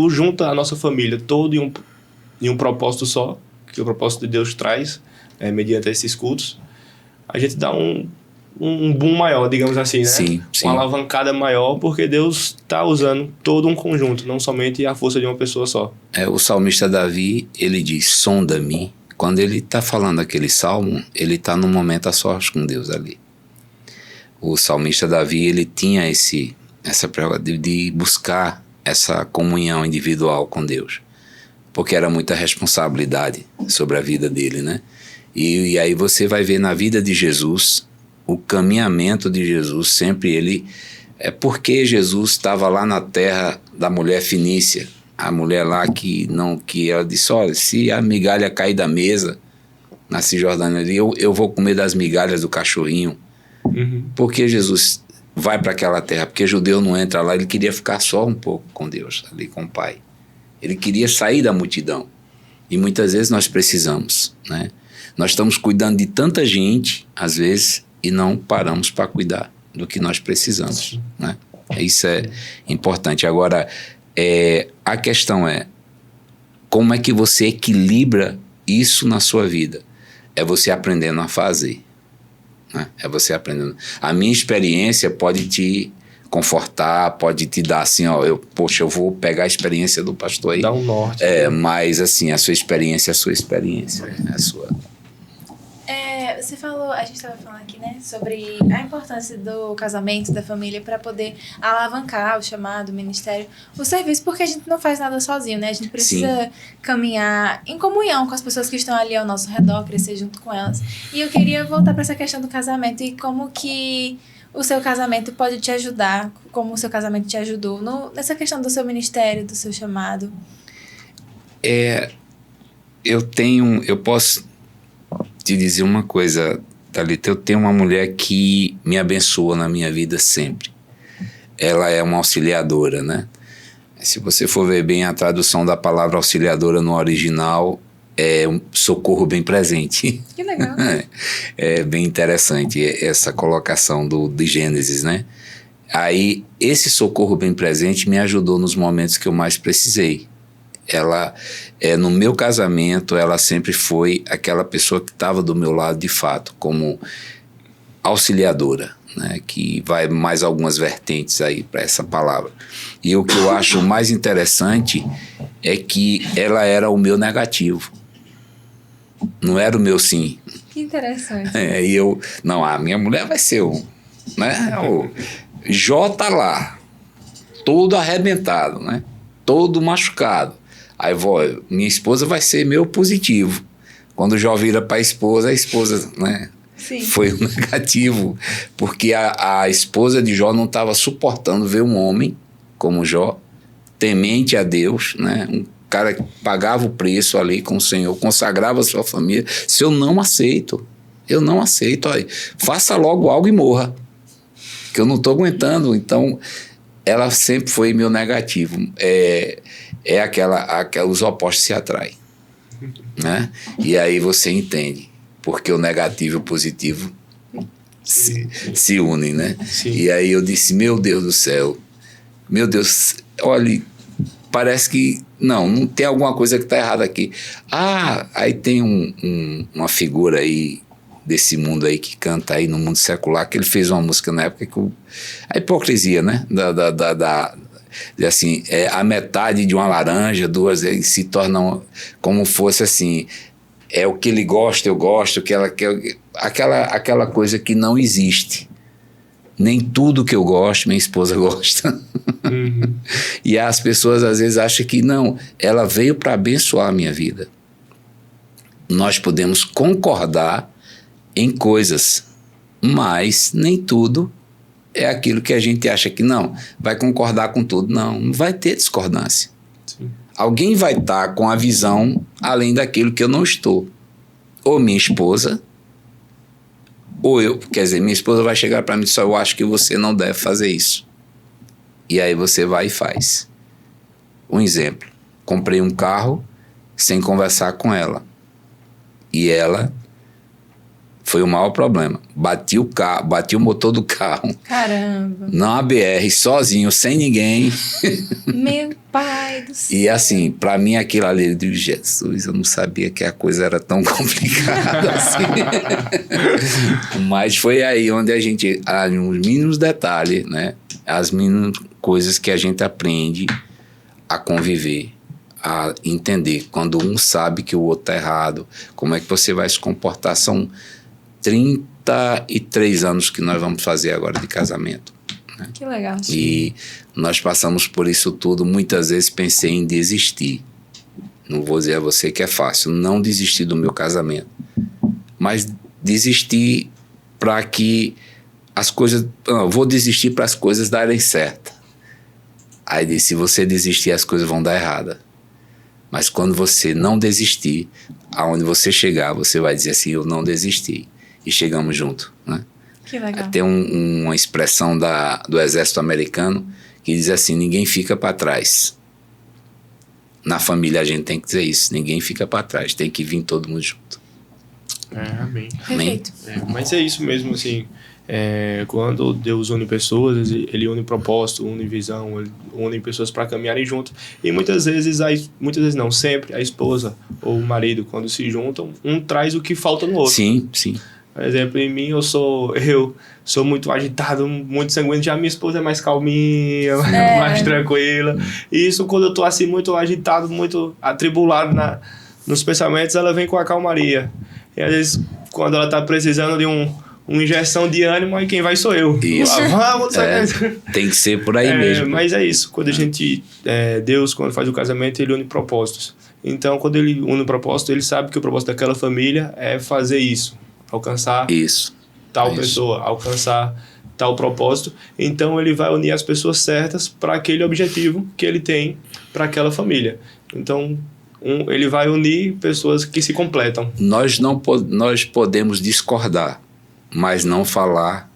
junta a nossa família todo em um propósito só, que o propósito de Deus traz, mediante esses cultos, a gente dá um boom maior, digamos assim, né? Sim. Uma alavancada maior, porque Deus está usando todo um conjunto, não somente a força de uma pessoa só. O salmista Davi, ele diz, sonda-me. Quando ele está falando aquele salmo, ele está num momento a sós com Deus ali. O salmista Davi, ele tinha essa prerrogativa de buscar essa comunhão individual com Deus, porque era muita responsabilidade sobre a vida dele, né? E aí você vai ver na vida de Jesus, o caminhamento de Jesus, sempre ele... porque Jesus estava lá na terra da mulher fenícia, a mulher lá que ela disse, olha, se a migalha cair da mesa na Cisjordânia ali, eu vou comer das migalhas do cachorrinho. Porque Jesus vai para aquela terra? Porque judeu não entra lá, ele queria ficar só um pouco com Deus, ali com o Pai. Ele queria sair da multidão. E muitas vezes nós precisamos, né? Nós estamos cuidando de tanta gente, às vezes, e não paramos para cuidar do que nós precisamos, né? Isso é importante. Agora, a questão é, como é que você equilibra isso na sua vida? É você aprendendo a fazer, né? É você aprendendo. A minha experiência pode te confortar, pode te dar assim, ó, eu vou pegar a experiência do pastor aí. Dá um norte. Mas assim, a sua experiência é a sua experiência, é a sua. Você falou, a gente estava falando aqui, né, sobre a importância do casamento, da família, para poder alavancar o chamado, o ministério, o serviço, porque a gente não faz nada sozinho, né? A gente precisa caminhar em comunhão com as pessoas que estão ali ao nosso redor, crescer junto com elas. E eu queria voltar para essa questão do casamento e como que o seu casamento pode te ajudar, como o seu casamento te ajudou nessa questão do seu ministério, do seu chamado. Eu posso te dizer uma coisa, Thalita, eu tenho uma mulher que me abençoa na minha vida sempre. Ela é uma auxiliadora, né? Se você for ver bem a tradução da palavra auxiliadora no original, é um socorro bem presente. Que legal. É bem interessante essa colocação de Gênesis, né? Aí, esse socorro bem presente me ajudou nos momentos que eu mais precisei. Ela, no meu casamento, ela sempre foi aquela pessoa que estava do meu lado de fato, como auxiliadora, né? Que vai mais algumas vertentes aí para essa palavra. E o que eu acho mais interessante é que ela era o meu negativo, não era o meu sim. Que interessante. A minha mulher vai ser o Jó tá lá, todo arrebentado, né? Todo machucado. Aí, minha esposa vai ser meu positivo. Quando o Jó vira para a esposa, né, foi o negativo. Porque a esposa de Jó não estava suportando ver um homem como Jó, temente a Deus, né, um cara que pagava o preço ali com o Senhor, consagrava a sua família. Se eu não aceito, olha, faça logo algo e morra, que eu não estou aguentando. Então, ela sempre foi meu negativo. Os opostos se atraem, né? E aí você entende porque o negativo e o positivo se unem, né? Sim. E aí eu disse, meu Deus do céu, meu Deus, olha, parece que não tem alguma coisa que está errada aqui. Aí tem uma figura aí desse mundo aí que canta aí no mundo secular, que ele fez uma música na época que a hipocrisia, né? Assim, a metade de uma laranja, duas se tornam como fosse assim, o que ele gosta, eu gosto, aquela coisa que não existe. Nem tudo que eu gosto, minha esposa gosta. E as pessoas às vezes acham que não, ela veio para abençoar a minha vida. Nós podemos concordar em coisas, mas nem tudo é aquilo que a gente acha que não, vai concordar com tudo. Não vai ter discordância. Sim. Alguém vai estar com a visão além daquilo que eu não estou. Ou minha esposa, ou eu. Quer dizer, minha esposa vai chegar para mim e dizer, eu acho que você não deve fazer isso. E aí você vai e faz. Um exemplo. Comprei um carro sem conversar com ela. E ela... Foi o maior problema. Bati o motor do carro. Caramba. Na BR, sozinho, sem ninguém. Meu pai do céu. E assim, pra mim aquilo ali, eu digo, Jesus, eu não sabia que a coisa era tão complicada assim. Mas foi aí onde a gente, nos mínimos detalhes, né? As mínimas coisas que a gente aprende a conviver, a entender. Quando um sabe que o outro tá errado, como é que você vai se comportar? São 33 anos que nós vamos fazer agora de casamento. Né? Que legal. E nós passamos por isso tudo. Muitas vezes pensei em desistir. Não vou dizer a você que é fácil. Não desistir do meu casamento. Mas desistir para que as coisas... Não, vou desistir para as coisas darem certo. Aí disse, se você desistir, as coisas vão dar errada. Mas quando você não desistir, aonde você chegar, você vai dizer assim, eu não desisti. E chegamos junto, né? Que legal. Tem uma expressão do exército americano que diz assim, ninguém fica para trás. Na família a gente tem que dizer isso, ninguém fica para trás, tem que vir todo mundo junto. Amém. Perfeito. Mas é isso mesmo, assim, quando Deus une pessoas, ele une propósito, une visão, ele une pessoas para caminharem junto. E muitas vezes não, sempre a esposa ou o marido, quando se juntam, um traz o que falta no outro. Sim, sim. Por exemplo, em mim eu sou muito agitado, muito sanguíneo, já minha esposa é mais calminha, mais tranquila. E isso, quando eu tô assim muito agitado, muito atribulado nos pensamentos, ela vem com a calmaria. E às vezes, quando ela tá precisando de uma injeção de ânimo, aí quem vai sou eu. Isso. Vamos, tem que ser por aí mesmo. Mas é isso, quando a gente, Deus, quando faz o casamento, ele une propósitos. Então, quando ele une o propósito, ele sabe que o propósito daquela família é fazer isso. Alcançar tal pessoa, alcançar tal propósito. Então, ele vai unir as pessoas certas para aquele objetivo que ele tem para aquela família. Então, ele vai unir pessoas que se completam. Nós podemos discordar, mas não falar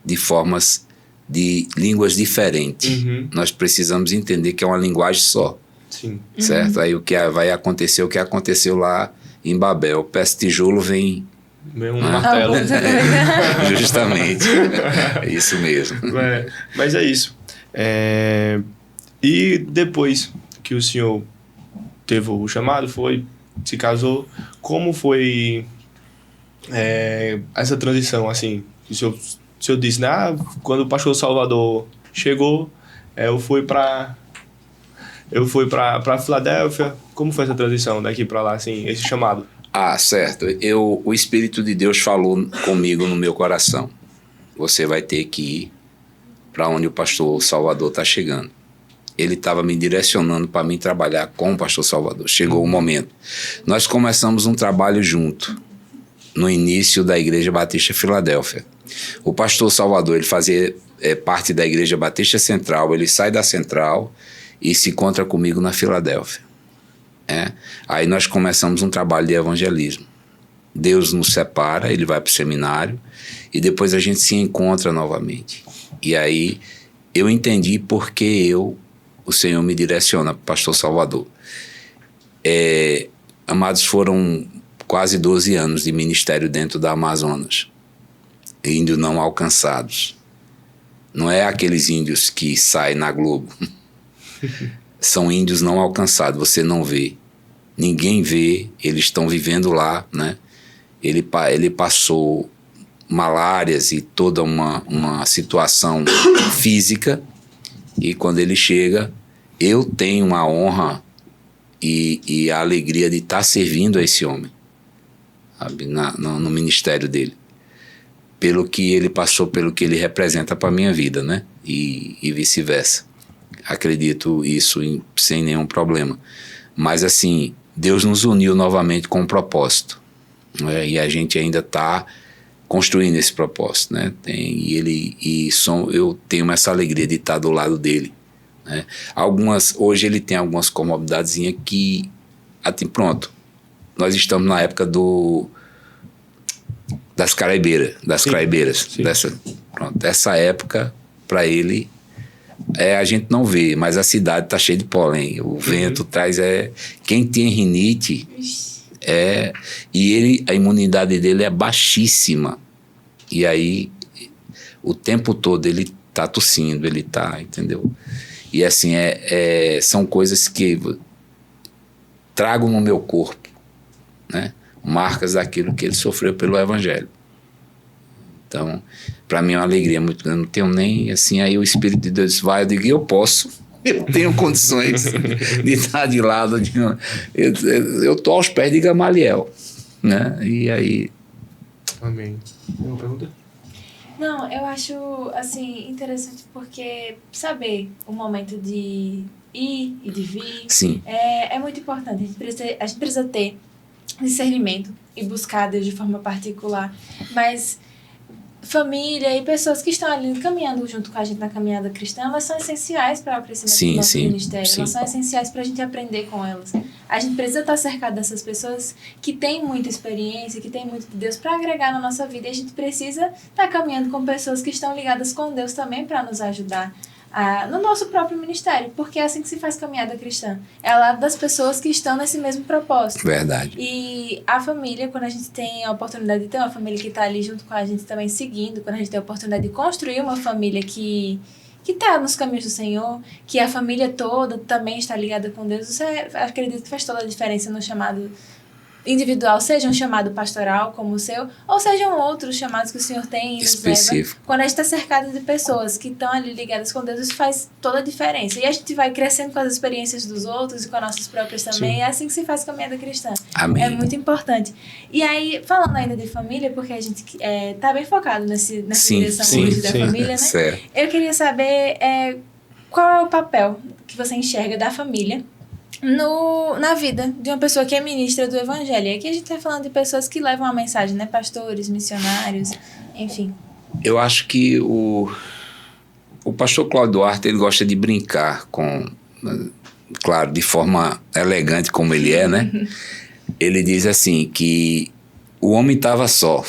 de formas, de línguas diferentes. Uhum. Nós precisamos entender que é uma linguagem só. Sim. Certo? Aí o que vai acontecer, o que aconteceu lá em Babel. Peça tijolo, vem... Um martelo. Justamente. É isso mesmo. Mas é isso. E depois que o senhor teve o chamado, se casou, como foi essa transição, assim? O senhor disse, quando o pastor Salvador chegou, eu fui para Filadélfia. Como foi essa transição daqui para lá, assim, esse chamado? Certo. O Espírito de Deus falou comigo no meu coração. Você vai ter que ir para onde o pastor Salvador está chegando. Ele estava me direcionando para mim trabalhar com o pastor Salvador. Chegou o momento. Nós começamos um trabalho junto, no início da Igreja Batista Filadélfia. O pastor Salvador, ele fazia parte da Igreja Batista Central. Ele sai da Central e se encontra comigo na Filadélfia. Aí nós começamos um trabalho de evangelismo. Deus nos separa, ele vai para o seminário e depois a gente se encontra novamente. E aí eu entendi porque o Senhor me direciona para o pastor Salvador. Amados, foram quase 12 anos de ministério dentro da Amazonas. Índios não alcançados. Não é aqueles índios que saem na Globo. São índios não alcançados, você não vê. Ninguém vê, eles estão vivendo lá, né? Ele passou malárias e toda uma situação física, e quando ele chega, eu tenho a honra e a alegria de estar servindo a esse homem, sabe? No ministério dele. Pelo que ele passou, pelo que ele representa para a minha vida, né? E vice-versa. Acredito isso sem nenhum problema. Mas assim, Deus nos uniu novamente com um propósito, né? E a gente ainda está construindo esse propósito, né? Eu tenho essa alegria de estar do lado dele, né? Hoje ele tem algumas comorbidadezinhas que, pronto, nós estamos na época das craibeiras, essa época para ele a gente não vê, mas a cidade está cheia de pólen, o vento traz, quem tem rinite e a imunidade dele é baixíssima, e aí o tempo todo ele tá tossindo, entendeu? E assim, são coisas que trago no meu corpo, né? Marcas daquilo que ele sofreu pelo Evangelho. Então, para mim é uma alegria muito grande. Não tenho nem, assim, aí o Espírito de Deus vai, eu digo, eu tenho condições de estar de lado, eu estou aos pés de Gamaliel, né? E aí... Amém. Tem uma pergunta? Não, eu acho, assim, interessante porque saber o momento de ir e de vir Sim. É muito importante. A gente precisa ter discernimento e buscar Deus de forma particular, mas família e pessoas que estão ali caminhando junto com a gente na caminhada cristã, elas são essenciais para o crescimento do nosso ministério, elas são essenciais para a gente aprender com elas. A gente precisa estar cercado dessas pessoas que têm muita experiência, que têm muito de Deus para agregar na nossa vida, e a gente precisa estar caminhando com pessoas que estão ligadas com Deus também para nos ajudar no nosso próprio ministério, porque é assim que se faz caminhada cristã. É ao lado das pessoas que estão nesse mesmo propósito. Verdade. E a família, quando a gente tem a oportunidade de ter uma família que está ali junto com a gente também seguindo, quando a gente tem a oportunidade de construir uma família que está nos caminhos do Senhor, que a família toda também está ligada com Deus, isso acredito que faz toda a diferença no chamado individual, seja um chamado pastoral como o seu, ou sejam outros chamados que o Senhor tem e nos leva. Quando a gente está cercado de pessoas que estão ali ligadas com Deus, isso faz toda a diferença. E a gente vai crescendo com as experiências dos outros e com as nossas próprias também. Sim. É assim que se faz caminhada cristã. Amém. É muito importante. E aí, falando ainda de família, porque a gente está bem focado nessa direção hoje da família, né? Certo. Eu queria saber qual é o papel que você enxerga da família na vida de uma pessoa que é ministra do Evangelho. E aqui a gente está falando de pessoas que levam a mensagem, né? Pastores, missionários, enfim. Eu acho que o pastor Cláudio Duarte, ele gosta de brincar com, claro, de forma elegante como ele é, né? Ele diz assim, que o homem estava só.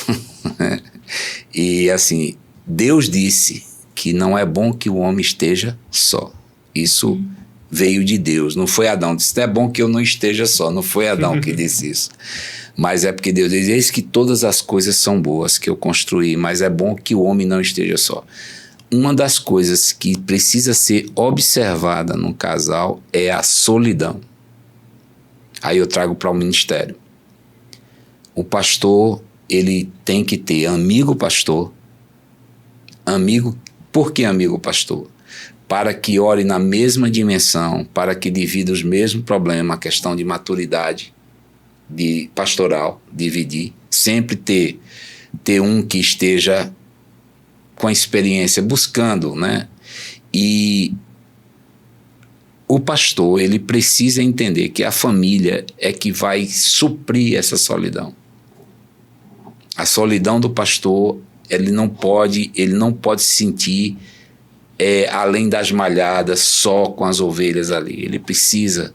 E assim, Deus disse que não é bom que o homem esteja só. Isso veio de Deus, não foi Adão. Disse, é bom que eu não esteja só, não foi Adão que disse isso. Mas é porque Deus diz, eis que todas as coisas são boas que eu construí, mas é bom que o homem não esteja só. Uma das coisas que precisa ser observada num casal é a solidão. Aí eu trago para o ministério. O pastor, ele tem que ter amigo pastor. Por que amigo pastor? Para que ore na mesma dimensão, para que divida os mesmos problemas, a questão de maturidade, de pastoral, dividir, sempre ter um que esteja com a experiência, buscando, né? E o pastor, ele precisa entender que a família é que vai suprir essa solidão. A solidão do pastor, ele não pode se sentir além das malhadas, só com as ovelhas ali. Ele precisa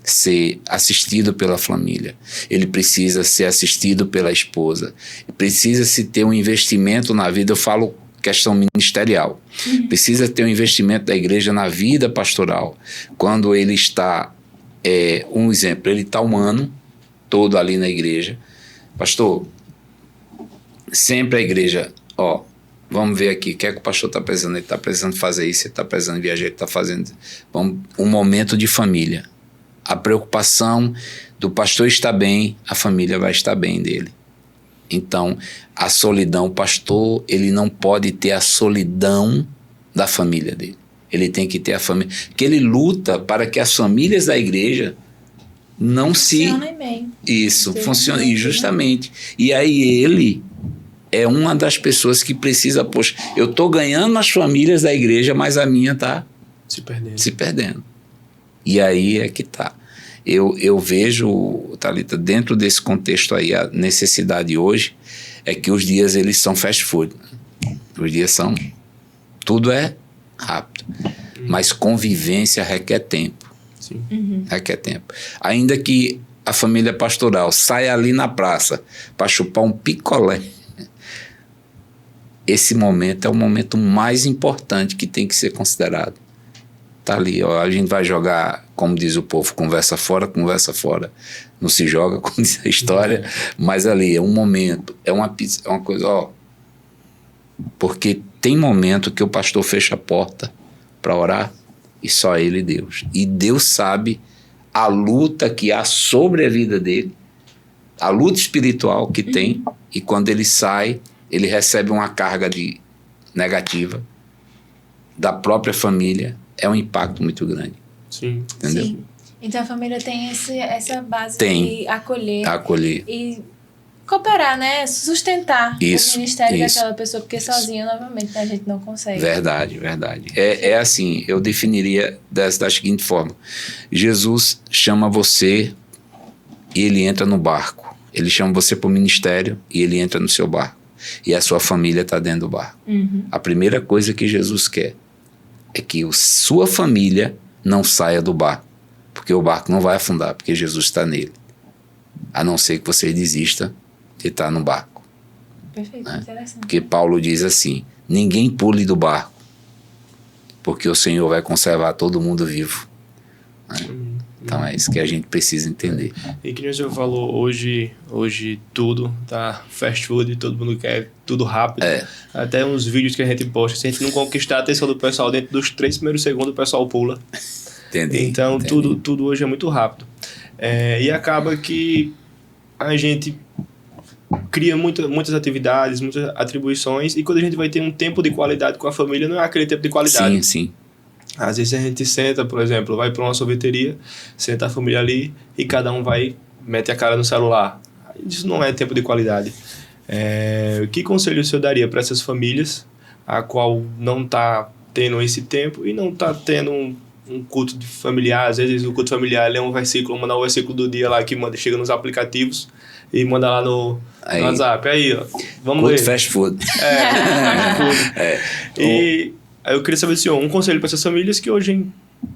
ser assistido pela família, ele precisa ser assistido pela esposa, precisa se ter um investimento na vida, eu falo questão ministerial, precisa ter um investimento da igreja na vida pastoral. Quando ele está, um exemplo, ele está um ano todo ali na igreja, pastor, sempre a igreja, vamos ver aqui, o que é que o pastor está precisando? Ele está precisando fazer isso, ele está precisando viajar, ele está fazendo... Um momento de família. A preocupação do pastor estar bem, a família vai estar bem dele. Então, a solidão, o pastor, ele não pode ter a solidão da família dele. Ele tem que ter a família... Porque ele luta para que as famílias da igreja não funcionem bem. Isso, funciona, e justamente. E aí ele... é uma das pessoas que precisa, poxa, eu estou ganhando as famílias da igreja, mas a minha está se perdendo. E aí é que está. Eu vejo, Thalita, dentro desse contexto aí, a necessidade hoje é que os dias eles são fast food. Os dias são... Tudo é rápido. Mas convivência requer tempo. Sim. Requer tempo. Ainda que a família pastoral saia ali na praça para chupar um picolé, esse momento é o momento mais importante que tem que ser considerado. Tá ali, ó, a gente vai jogar, como diz o povo, conversa fora. Não se joga, como diz a história, mas ali é um momento, é uma coisa, ó. Porque tem momento que o pastor fecha a porta para orar e só ele e Deus. E Deus sabe a luta que há sobre a vida dele, a luta espiritual que tem, e quando ele sai, ele recebe uma carga negativa da própria família. É um impacto muito grande. Sim. Entendeu? Sim. Então a família tem essa base Tem. de acolher E cooperar, né? Sustentar Isso, o ministério isso. daquela pessoa, porque sozinho, novamente, a gente não consegue. Verdade. É assim, eu definiria da seguinte forma. Jesus chama você e ele entra no barco. Ele chama você para o ministério e ele entra no seu barco. E a sua família está dentro do barco. A primeira coisa que Jesus quer é que sua família não saia do barco. Porque o barco não vai afundar, porque Jesus está nele. A não ser que você desista de estar no barco. Perfeito, interessante. Porque Paulo diz assim, ninguém pule do barco, porque o Senhor vai conservar todo mundo vivo. Né? Então é isso que a gente precisa entender. E que nem o senhor falou, hoje tudo tá fast food, todo mundo quer tudo rápido. Até uns vídeos que a gente posta, se a gente não conquistar a atenção do pessoal dentro dos 3 primeiros segundos, o pessoal pula. Entendi. Então tudo hoje é muito rápido. E acaba que a gente cria muitas atividades, muitas atribuições, e quando a gente vai ter um tempo de qualidade com a família, não é aquele tempo de qualidade. Sim. Às vezes a gente senta, por exemplo, vai para uma sorveteria, senta a família ali e cada um mete a cara no celular. Isso não é tempo de qualidade. Que conselho o senhor daria para essas famílias a qual não está tendo esse tempo e não está tendo um culto familiar? Às vezes o culto familiar é um versículo, mandar o versículo do dia lá que chega nos aplicativos e manda lá no WhatsApp. Aí, ó, vamos culto ler. fast food. Fast food. E aí eu queria saber se um conselho para essas famílias que hoje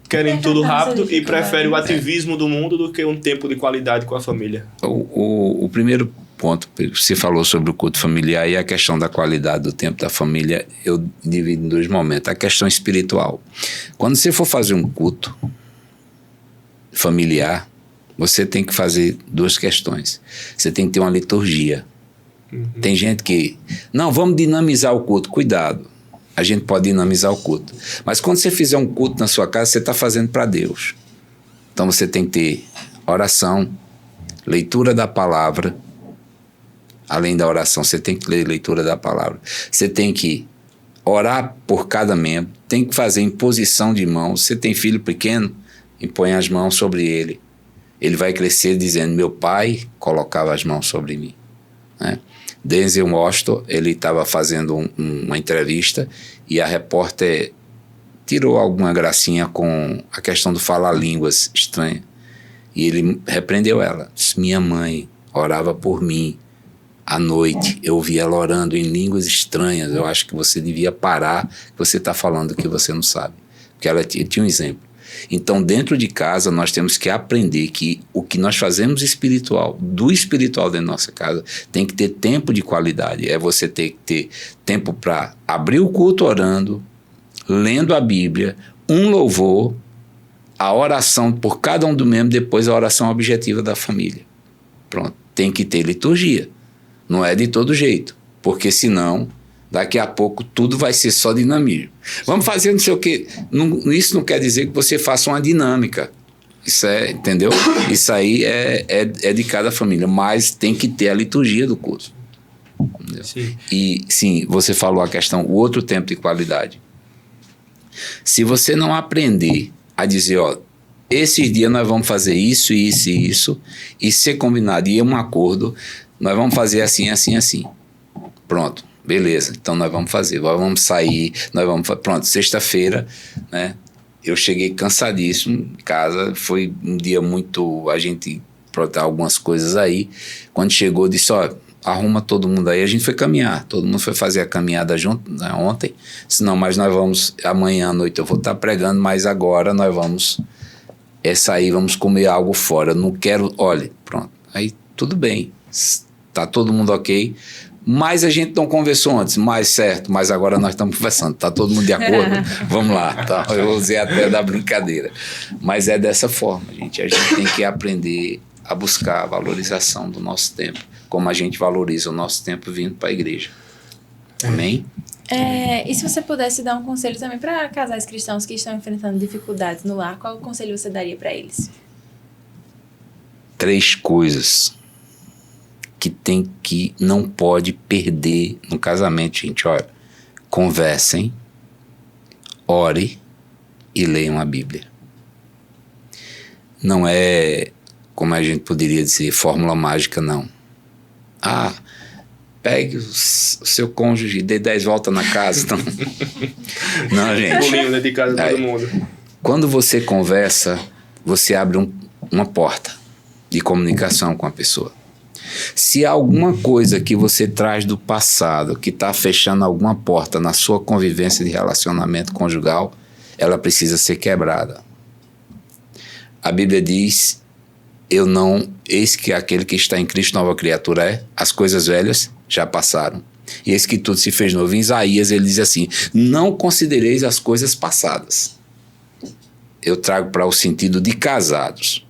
querem tudo rápido e preferem o ativismo do mundo do que um tempo de qualidade com a família. O primeiro ponto, você falou sobre o culto familiar e a questão da qualidade do tempo da família, eu divido em 2 momentos. A questão espiritual. Quando você for fazer um culto familiar, você tem que fazer 2 questões. Você tem que ter uma liturgia. Tem gente que... Não, vamos dinamizar o culto. Cuidado. A gente pode dinamizar o culto. Mas quando você fizer um culto na sua casa, você está fazendo para Deus. Então você tem que ter oração, leitura da palavra. Além da oração, você tem que ler leitura da palavra. Você tem que orar por cada membro. Tem que fazer imposição de mãos. Você tem filho pequeno, impõe as mãos sobre ele. Ele vai crescer dizendo, meu pai colocava as mãos sobre mim. Né? Denzel Washington, ele estava fazendo uma entrevista e a repórter tirou alguma gracinha com a questão do falar línguas estranhas. E ele repreendeu ela. Disse, minha mãe orava por mim à noite. Eu ouvi ela orando em línguas estranhas. Eu acho que você devia parar, que você está falando o que você não sabe. Porque ela tinha um exemplo. Então, dentro de casa, nós temos que aprender que o que nós fazemos do espiritual dentro da nossa casa, tem que ter tempo de qualidade. É você ter que ter tempo para abrir o culto orando, lendo a Bíblia, um louvor, a oração por cada um do membro, depois a oração objetiva da família. Pronto. Tem que ter liturgia. Não é de todo jeito, porque senão... Daqui a pouco tudo vai ser só dinamismo. Vamos fazer não sei o quê. Isso não quer dizer que você faça uma dinâmica. Isso entendeu? Isso aí é de cada família. Mas tem que ter a liturgia do culto. Sim. E sim, você falou a questão, o outro tempo de qualidade. Se você não aprender a dizer, ó, esses dias nós vamos fazer isso, isso e isso, e ser combinado, e um acordo, nós vamos fazer assim, assim, assim. Pronto. Beleza, então nós vamos fazer, nós vamos sair, pronto, sexta-feira, né, eu cheguei cansadíssimo em casa, foi um dia muito, a gente protar algumas coisas aí, quando chegou disse, ó, arruma todo mundo aí. A gente foi caminhar, todo mundo foi fazer a caminhada junto, né, ontem. Senão, mas nós vamos, amanhã à noite eu vou estar pregando, mas agora nós vamos sair, vamos comer algo fora. Eu não quero, olha, pronto. Aí tudo bem, tá todo mundo ok. Mas a gente não conversou antes, mas certo, mas agora nós estamos conversando, tá todo mundo de acordo? Vamos lá, tá? Eu usei até da brincadeira. Mas é dessa forma, gente. A gente tem que aprender a buscar a valorização do nosso tempo, como a gente valoriza o nosso tempo vindo para a igreja. Amém? E se você pudesse dar um conselho também para casais cristãos que estão enfrentando dificuldades no lar, qual conselho você daria para eles? 3 coisas que não pode perder no casamento, gente. Olha, conversem, ore e leiam a Bíblia. Não é, como a gente poderia dizer, fórmula mágica, não. Pegue o seu cônjuge e dê 10 voltas na casa. Não, gente. Bolinho dentro de casa todo mundo. Quando você conversa, você abre uma porta de comunicação com a pessoa. Se há alguma coisa que você traz do passado que está fechando alguma porta na sua convivência de relacionamento conjugal, ela precisa ser quebrada. A Bíblia diz, eis que aquele que está em Cristo nova criatura é, as coisas velhas já passaram. E eis que tudo se fez novo. Em Isaías ele diz assim, não considereis as coisas passadas. Eu trago para o sentido de casados.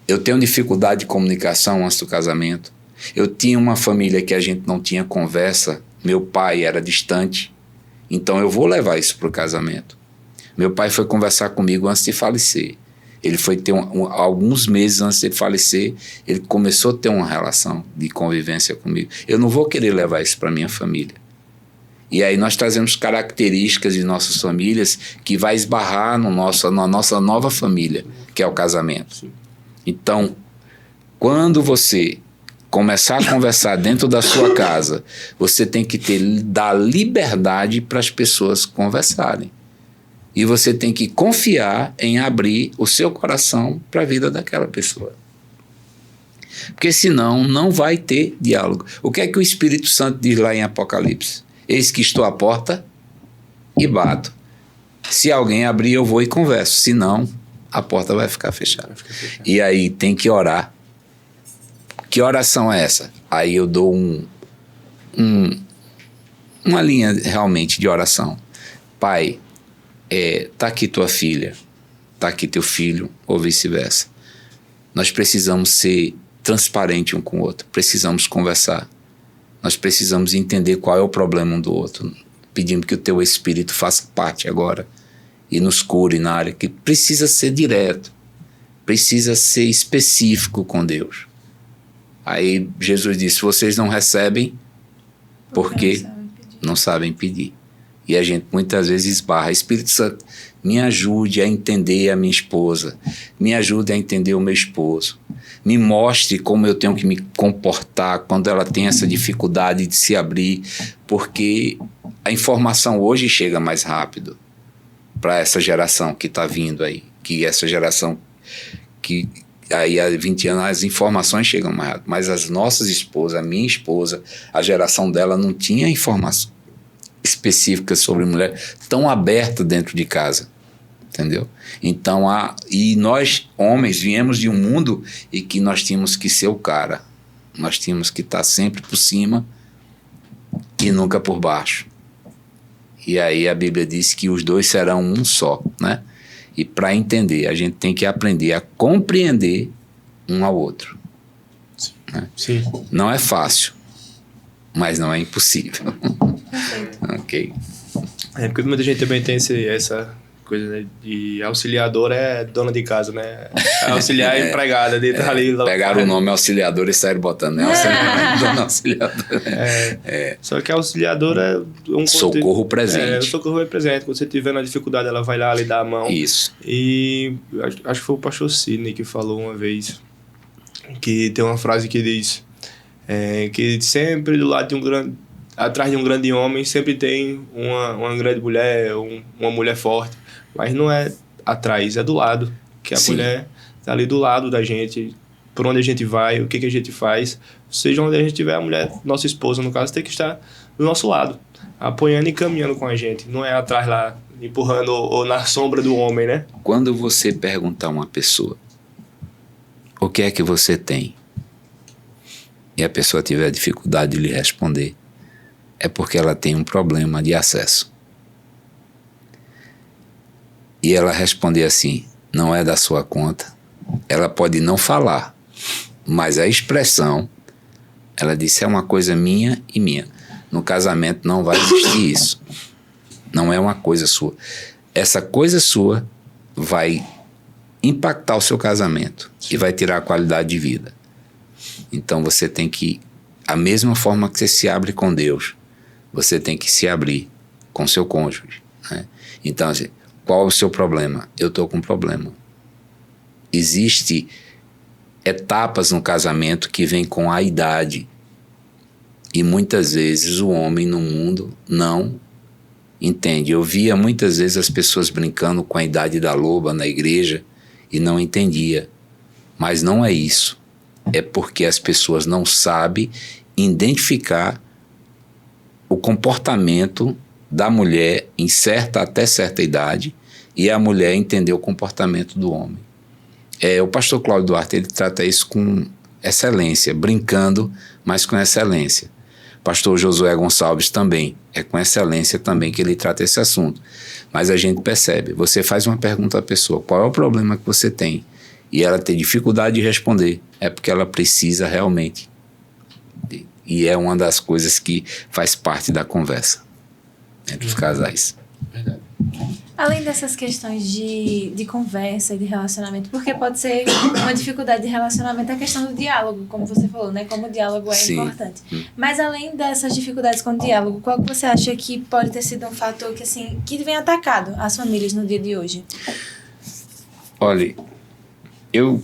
Eu tenho dificuldade de comunicação antes do casamento. Eu tinha uma família que a gente não tinha conversa. Meu pai era distante. Então eu vou levar isso para o casamento. Meu pai foi conversar comigo antes de falecer. Ele foi ter alguns meses antes de falecer, ele começou a ter uma relação de convivência comigo. Eu não vou querer levar isso para minha família. E aí nós trazemos características de nossas famílias que vai esbarrar na nossa nova família, que é o casamento. Então, quando você começar a conversar dentro da sua casa, você tem que dar liberdade para as pessoas conversarem. E você tem que confiar em abrir o seu coração para a vida daquela pessoa. Porque senão não vai ter diálogo. O que é que o Espírito Santo diz lá em Apocalipse? Eis que estou à porta e bato. Se alguém abrir, eu vou e converso. Se não, a porta vai ficar fechada. E aí tem que orar. Que oração é essa? Aí eu dou uma linha realmente de oração. Pai, tá aqui tua filha, tá aqui teu filho, ou vice-versa. Nós precisamos ser transparentes um com o outro, precisamos conversar, nós precisamos entender qual é o problema um do outro. Pedimos que o teu Espírito faça parte agora e nos cure na área que precisa ser direto, precisa ser específico com Deus. Aí Jesus disse, vocês não recebem porque não sabem pedir. E a gente muitas vezes esbarra. Espírito Santo, me ajude a entender a minha esposa. Me ajude a entender o meu esposo. Me mostre como eu tenho que me comportar quando ela tem essa dificuldade de se abrir. Porque a informação hoje chega mais rápido para essa geração que está vindo aí. Que essa geração que aí há 20 anos as informações chegam mais rápido. Mas as nossas esposas, a minha esposa, a geração dela não tinha informação específicas sobre mulher tão aberta dentro de casa, entendeu? Então, e nós, homens, viemos de um mundo em que nós tínhamos que ser o cara, nós tínhamos que estar sempre por cima e nunca por baixo. E aí a Bíblia diz que os dois serão um só, né? E para entender, a gente tem que aprender a compreender um ao outro. Sim. Né? Sim. Não é fácil, mas não é impossível. Ok. Porque muita gente também tem essa coisa, né, de auxiliador é dona de casa, né? Auxiliar é empregada. Ali, pegaram o nome auxiliador e saíram botando, né? Dona auxiliador. Só que a auxiliadora é socorro presente. O socorro é presente. Quando você tiver na dificuldade, ela vai lá lhe dar a mão. Isso. E acho que foi o pastor Sidney que falou uma vez que tem uma frase que diz que sempre do lado de atrás de um grande homem sempre tem uma grande mulher, uma mulher forte. Mas não é atrás, é do lado. Que a mulher está ali do lado da gente, por onde a gente vai, o que a gente faz, Seja onde a gente estiver, a mulher, nossa esposa, no caso, tem que estar do nosso lado, apoiando e caminhando com a gente. Não é atrás lá, empurrando ou na sombra do homem, né? Quando você perguntar a uma pessoa o que é que você tem e a pessoa tiver dificuldade de lhe responder, é porque ela tem um problema de acesso. E ela responder assim, não é da sua conta, ela pode não falar, mas a expressão, ela disse, é uma coisa minha e minha. No casamento não vai existir isso. Não é uma coisa sua. Essa coisa sua vai impactar o seu casamento e vai tirar a qualidade de vida. Então você tem que, a mesma forma que você se abre com Deus, você tem que se abrir com seu cônjuge, né? Então, assim, qual é o seu problema? Eu estou com um problema. Existem etapas no casamento que vêm com a idade. E muitas vezes o homem no mundo não entende. Eu via muitas vezes as pessoas brincando com a idade da loba na igreja e não entendia. Mas não é isso. É porque as pessoas não sabem identificar o comportamento da mulher em até certa idade e a mulher entender o comportamento do homem. O pastor Cláudio Duarte, ele trata isso com excelência, brincando, mas com excelência. Pastor Josué Gonçalves também, é com excelência também que ele trata esse assunto. Mas a gente percebe, você faz uma pergunta à pessoa, qual é o problema que você tem? E ela tem dificuldade de responder, é porque ela precisa realmente. E é uma das coisas que faz parte da conversa entre os casais. Verdade. Além dessas questões de conversa e de relacionamento, porque pode ser uma dificuldade de relacionamento a questão do diálogo, como você falou, né? Como o diálogo é importante. Mas além dessas dificuldades com o diálogo, qual que você acha que pode ter sido um fator que, assim, que vem atacado as famílias no dia de hoje? Olha, eu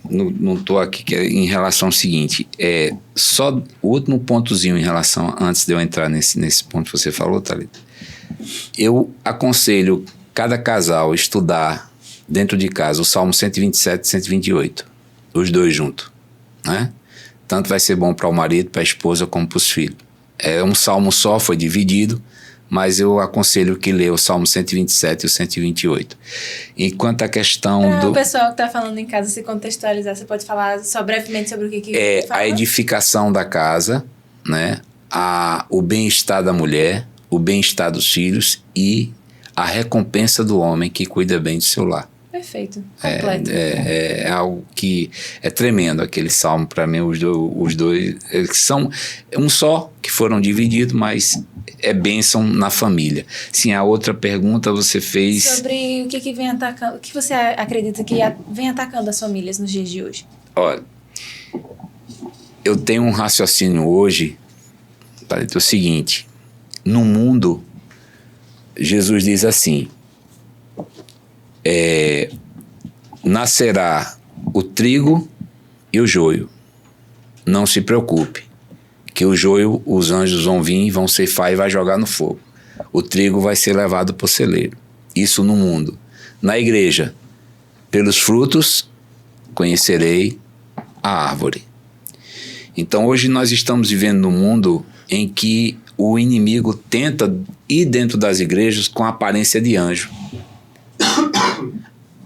não estou aqui em relação ao seguinte, só o último pontozinho em relação, antes de eu entrar nesse ponto que você falou, Thalita. Eu aconselho cada casal estudar dentro de casa o Salmo 127 e 128, os dois juntos, né? Tanto vai ser bom para o marido, para a esposa, como para os filhos. É um salmo só, foi dividido, mas eu aconselho que lê o Salmo 127 e o 128. Enquanto a questão o pessoal que está falando em casa se contextualizar, você pode falar só brevemente sobre o que fala? A edificação da casa, né? O bem-estar da mulher, o bem-estar dos filhos e a recompensa do homem que cuida bem do seu lar. Perfeito, completo. É algo que é tremendo, aquele salmo. Para mim, os dois são um só, que foram divididos, mas é bênção na família. Sim, a outra pergunta você fez... Sobre o que vem atacando, o que você acredita que vem atacando as famílias nos dias de hoje? Olha, eu tenho um raciocínio hoje, para dizer o seguinte... No mundo, Jesus diz assim, nascerá o trigo e o joio. Não se preocupe, que o joio, os anjos vão vir, vão ceifar e vai jogar no fogo. O trigo vai ser levado para o celeiro. Isso no mundo. Na igreja, pelos frutos conhecerei a árvore. Então hoje nós estamos vivendo num mundo em que o inimigo tenta ir dentro das igrejas com a aparência de anjo.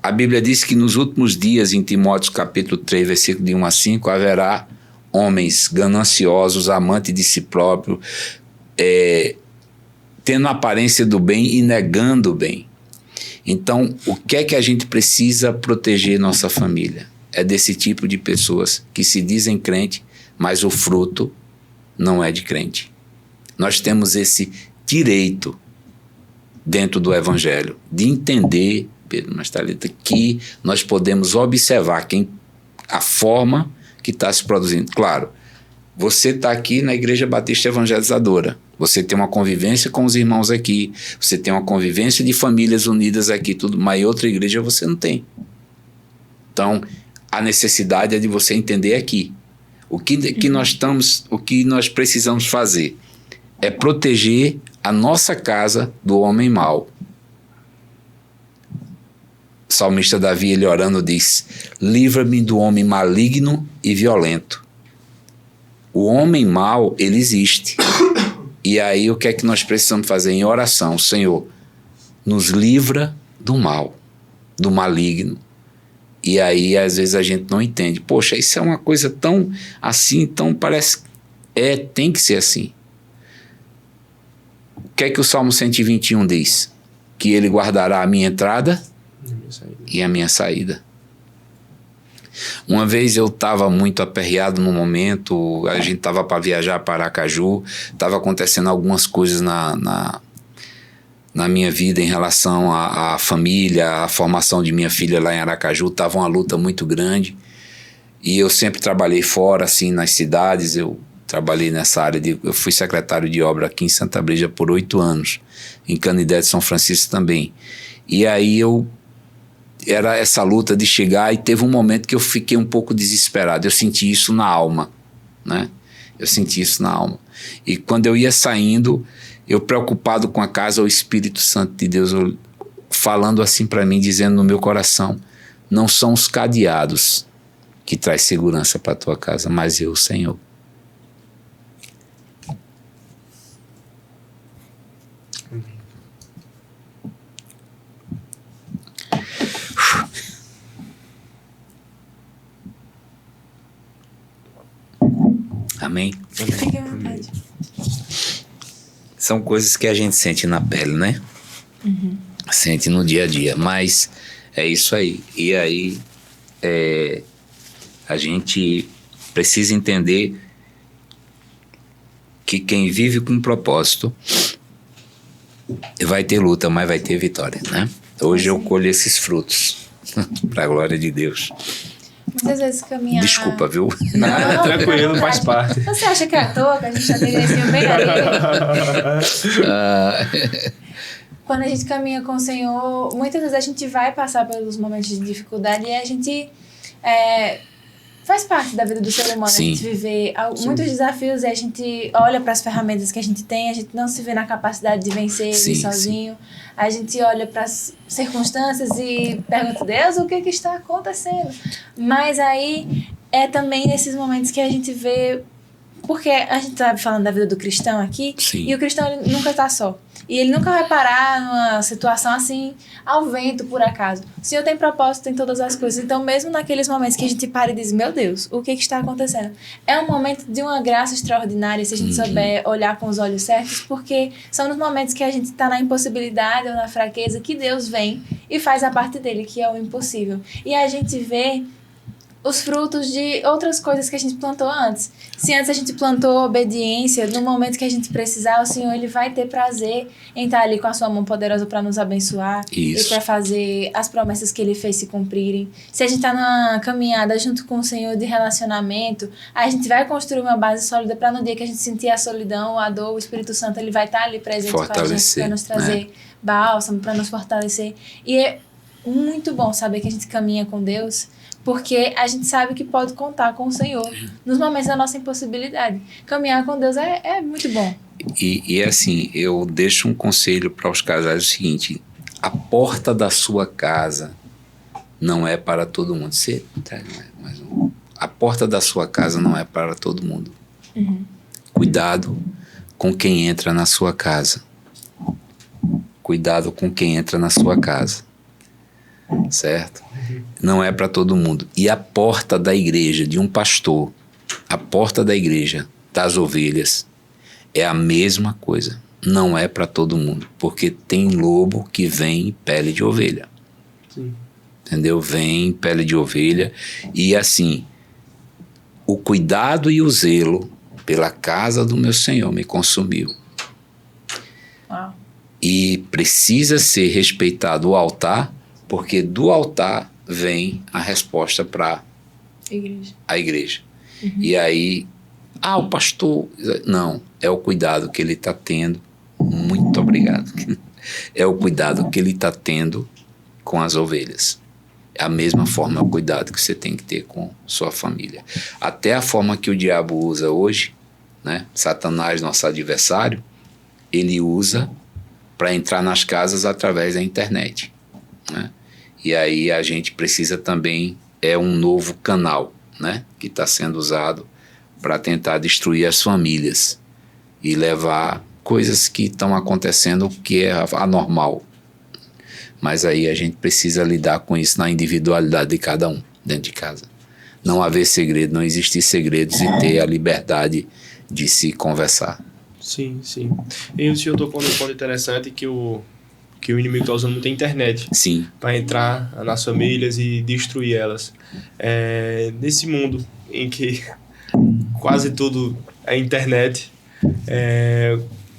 A Bíblia diz que nos últimos dias, em Timóteo capítulo 3, versículo de 1 a 5, haverá homens gananciosos, amantes de si próprio, tendo a aparência do bem e negando o bem. Então, o que é que a gente precisa proteger nossa família? É desse tipo de pessoas que se dizem crente, mas o fruto não é de crente. Nós temos esse direito dentro do Evangelho de entender, Pedro Mastaleta, que nós podemos observar a forma que está se produzindo. Claro, você está aqui na Igreja Batista Evangelizadora, você tem uma convivência com os irmãos aqui, você tem uma convivência de famílias unidas aqui, tudo, mas em outra igreja você não tem. Então, a necessidade é de você entender aqui. O que nós precisamos fazer é proteger a nossa casa do homem mau. O salmista Davi, ele orando, diz: livra-me do homem maligno e violento, O homem mau, ele existe. E aí o que é que nós precisamos fazer em oração? Senhor, nos livra do mal, do maligno. E aí às vezes a gente não entende. Poxa, isso é uma coisa tão assim, tão parece... tem que ser assim. O que é que o Salmo 121 diz? Que ele guardará a minha entrada e a minha saída. Uma vez eu estava muito aperreado no momento, a gente estava para viajar para Aracaju, estava acontecendo algumas coisas na minha vida em relação à família, à formação de minha filha lá em Aracaju, estava uma luta muito grande. E eu sempre trabalhei fora, assim, nas cidades. Eu trabalhei nessa área, eu fui secretário de obra aqui em Santa Brígida por 8 anos, em Canidé de São Francisco também. E aí era essa luta de chegar, e teve um momento que eu fiquei um pouco desesperado. Eu senti isso na alma, né? Eu senti isso na alma. E quando eu ia saindo, eu preocupado com a casa, o Espírito Santo de Deus falando assim para mim, dizendo no meu coração: não são os cadeados que traz segurança para a tua casa, mas eu, Senhor. Amém? Fique à vontade. São coisas que a gente sente na pele, né? Uhum. Sente no dia a dia, mas é isso aí. E aí a gente precisa entender que quem vive com propósito vai ter luta, mas vai ter vitória, né? Hoje eu colho esses frutos para a glória de Deus. Muitas vezes caminhar... Desculpa, viu? Não, tranquilo, faz parte. Você acha que é à toa que a gente já tem esse bem ali? Quando a gente caminha com o Senhor, muitas vezes a gente vai passar pelos momentos de dificuldade e a gente faz parte da vida do ser humano. Sim. A gente viver muitos desafios e a gente olha para as ferramentas que a gente tem, a gente não se vê na capacidade de vencer ele sozinho. A gente olha para as circunstâncias e pergunta: Deus, o que está acontecendo? Mas aí é também nesses momentos que a gente vê, porque a gente está falando da vida do cristão aqui, Sim. E o cristão ele nunca está só. E ele nunca vai parar numa situação assim, ao vento, por acaso. O Senhor tem propósito em todas as coisas. Então, mesmo naqueles momentos que a gente para e diz: meu Deus, o que está acontecendo? É um momento de uma graça extraordinária, se a gente souber olhar com os olhos certos, porque são nos momentos que a gente está na impossibilidade ou na fraqueza que Deus vem e faz a parte dele, que é o impossível. E a gente vê os frutos de outras coisas que a gente plantou antes. Se antes a gente plantou obediência, no momento que a gente precisar, o Senhor ele vai ter prazer em estar ali com a sua mão poderosa para nos abençoar. Isso. E para fazer as promessas que ele fez se cumprirem. Se a gente está numa caminhada junto com o Senhor de relacionamento, a gente vai construir uma base sólida para no dia que a gente sentir a solidão, a dor, o Espírito Santo ele vai estar ali presente com a gente para nos trazer bálsamo, para nos fortalecer. E é muito bom saber que a gente caminha com Deus, porque a gente sabe que pode contar com o Senhor nos momentos da nossa impossibilidade. Caminhar com Deus é muito bom. E assim, eu deixo um conselho para os casais: o seguinte: a porta da sua casa não é para todo mundo. A porta da sua casa não é para todo mundo. Uhum. Cuidado com quem entra na sua casa. Cuidado com quem entra na sua casa. Certo? Não é para todo mundo. E a porta da igreja de um pastor, a porta da igreja das ovelhas, é a mesma coisa. Não é para todo mundo, porque tem lobo que vem em pele de ovelha. Sim. Entendeu? Vem em pele de ovelha. E assim, o cuidado e o zelo pela casa do meu Senhor me consumiu. Uau. E precisa ser respeitado o altar, porque do altar vem a resposta para a igreja. Uhum. E aí, o pastor... Não, é o cuidado que ele está tendo. Muito obrigado. É o cuidado que ele está tendo com as ovelhas. É a mesma forma, é o cuidado que você tem que ter com sua família. Até a forma que o diabo usa hoje, né? Satanás, nosso adversário, ele usa para entrar nas casas através da internet, né? E aí a gente precisa também, um novo canal, né, que está sendo usado para tentar destruir as famílias e levar coisas que estão acontecendo que é anormal. Mas aí a gente precisa lidar com isso na individualidade de cada um, dentro de casa. Não haver segredo, não existir segredos e ter a liberdade de se conversar. Sim, sim. E o senhor tocou num ponto interessante que o inimigo está usando muita internet. Sim. Para entrar nas famílias e destruir elas. Nesse mundo em que quase tudo é internet,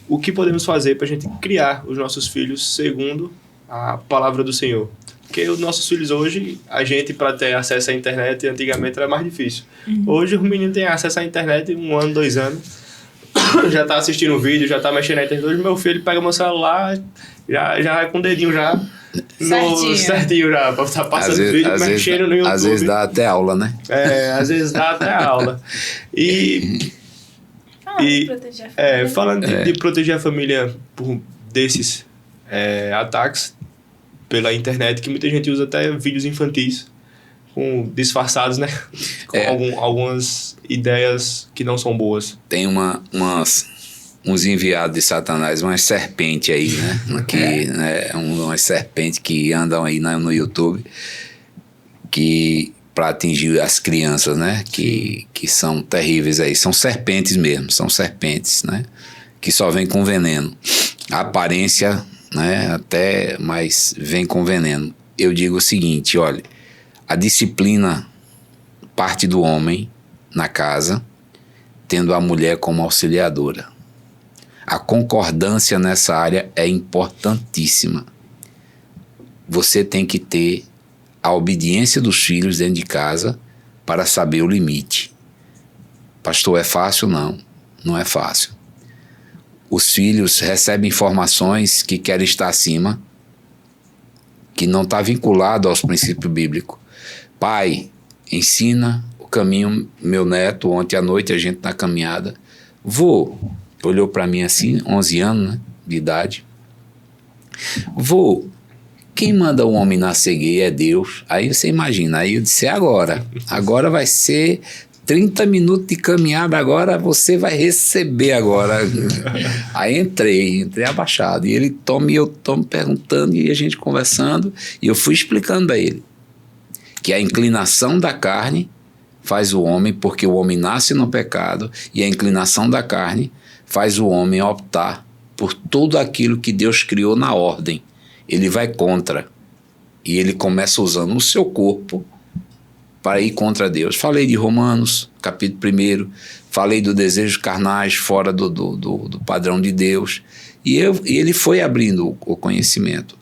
o que podemos fazer para a gente criar os nossos filhos segundo a palavra do Senhor? Porque os nossos filhos hoje, a gente para ter acesso à internet, antigamente era mais difícil. Hoje o menino tem acesso à internet 1 ano, 2 anos, já tá assistindo vídeo, já tá mexendo na internet. Hoje meu filho pega meu celular, já vai com o dedinho já certinho já, pra estar passando vídeo, mexendo no YouTube. Às vezes dá até aula, né? Às vezes dá até aula. Falando de proteger a família desses ataques pela internet, que muita gente usa até vídeos infantis disfarçados, né? Com algumas ideias que não são boas. Tem uns enviados de Satanás, umas serpentes aí, né? Umas serpentes que andam aí no YouTube, que para atingir as crianças, né? Que são terríveis aí. São serpentes mesmo, né? Que só vem com veneno. A aparência, né? Até, mas vem com veneno. Eu digo o seguinte, olha, a disciplina parte do homem na casa, tendo a mulher como auxiliadora. A concordância nessa área é importantíssima. Você tem que ter a obediência dos filhos dentro de casa para saber o limite. Pastor, é fácil? Não, não é fácil. Os filhos recebem informações que querem estar acima, que não está vinculado aos princípios bíblicos. Pai, ensina o caminho, meu neto. Ontem à noite a gente na caminhada. Vô, olhou para mim assim, 11 anos, né, de idade. Vô, quem manda o homem nascer gay é Deus. Aí você imagina, aí eu disse, agora vai ser 30 minutos de caminhada, agora você vai receber agora. Aí entrei abaixado, e ele toma e eu tomo perguntando, e a gente conversando, e eu fui explicando a ele que a inclinação da carne faz o homem, porque o homem nasce no pecado, e a inclinação da carne faz o homem optar por tudo aquilo que Deus criou na ordem. Ele vai contra, e ele começa usando o seu corpo para ir contra Deus. Falei de Romanos, capítulo 1, falei do desejo carnais fora do padrão de Deus, e ele foi abrindo o conhecimento.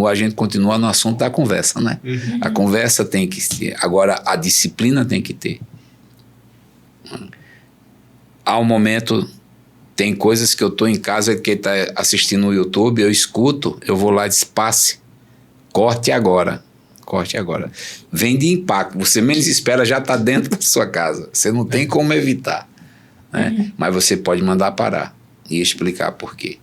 A gente continua no assunto da conversa, né? Uhum. A conversa tem que ter, agora a disciplina tem que ter. Há um momento, tem coisas que eu estou em casa, que está assistindo no YouTube, eu escuto, eu vou lá e diz, passe, corte agora. Vem de impacto, você menos espera, já está dentro da sua casa, você não tem como evitar, né? Uhum. Mas você pode mandar parar e explicar por quê.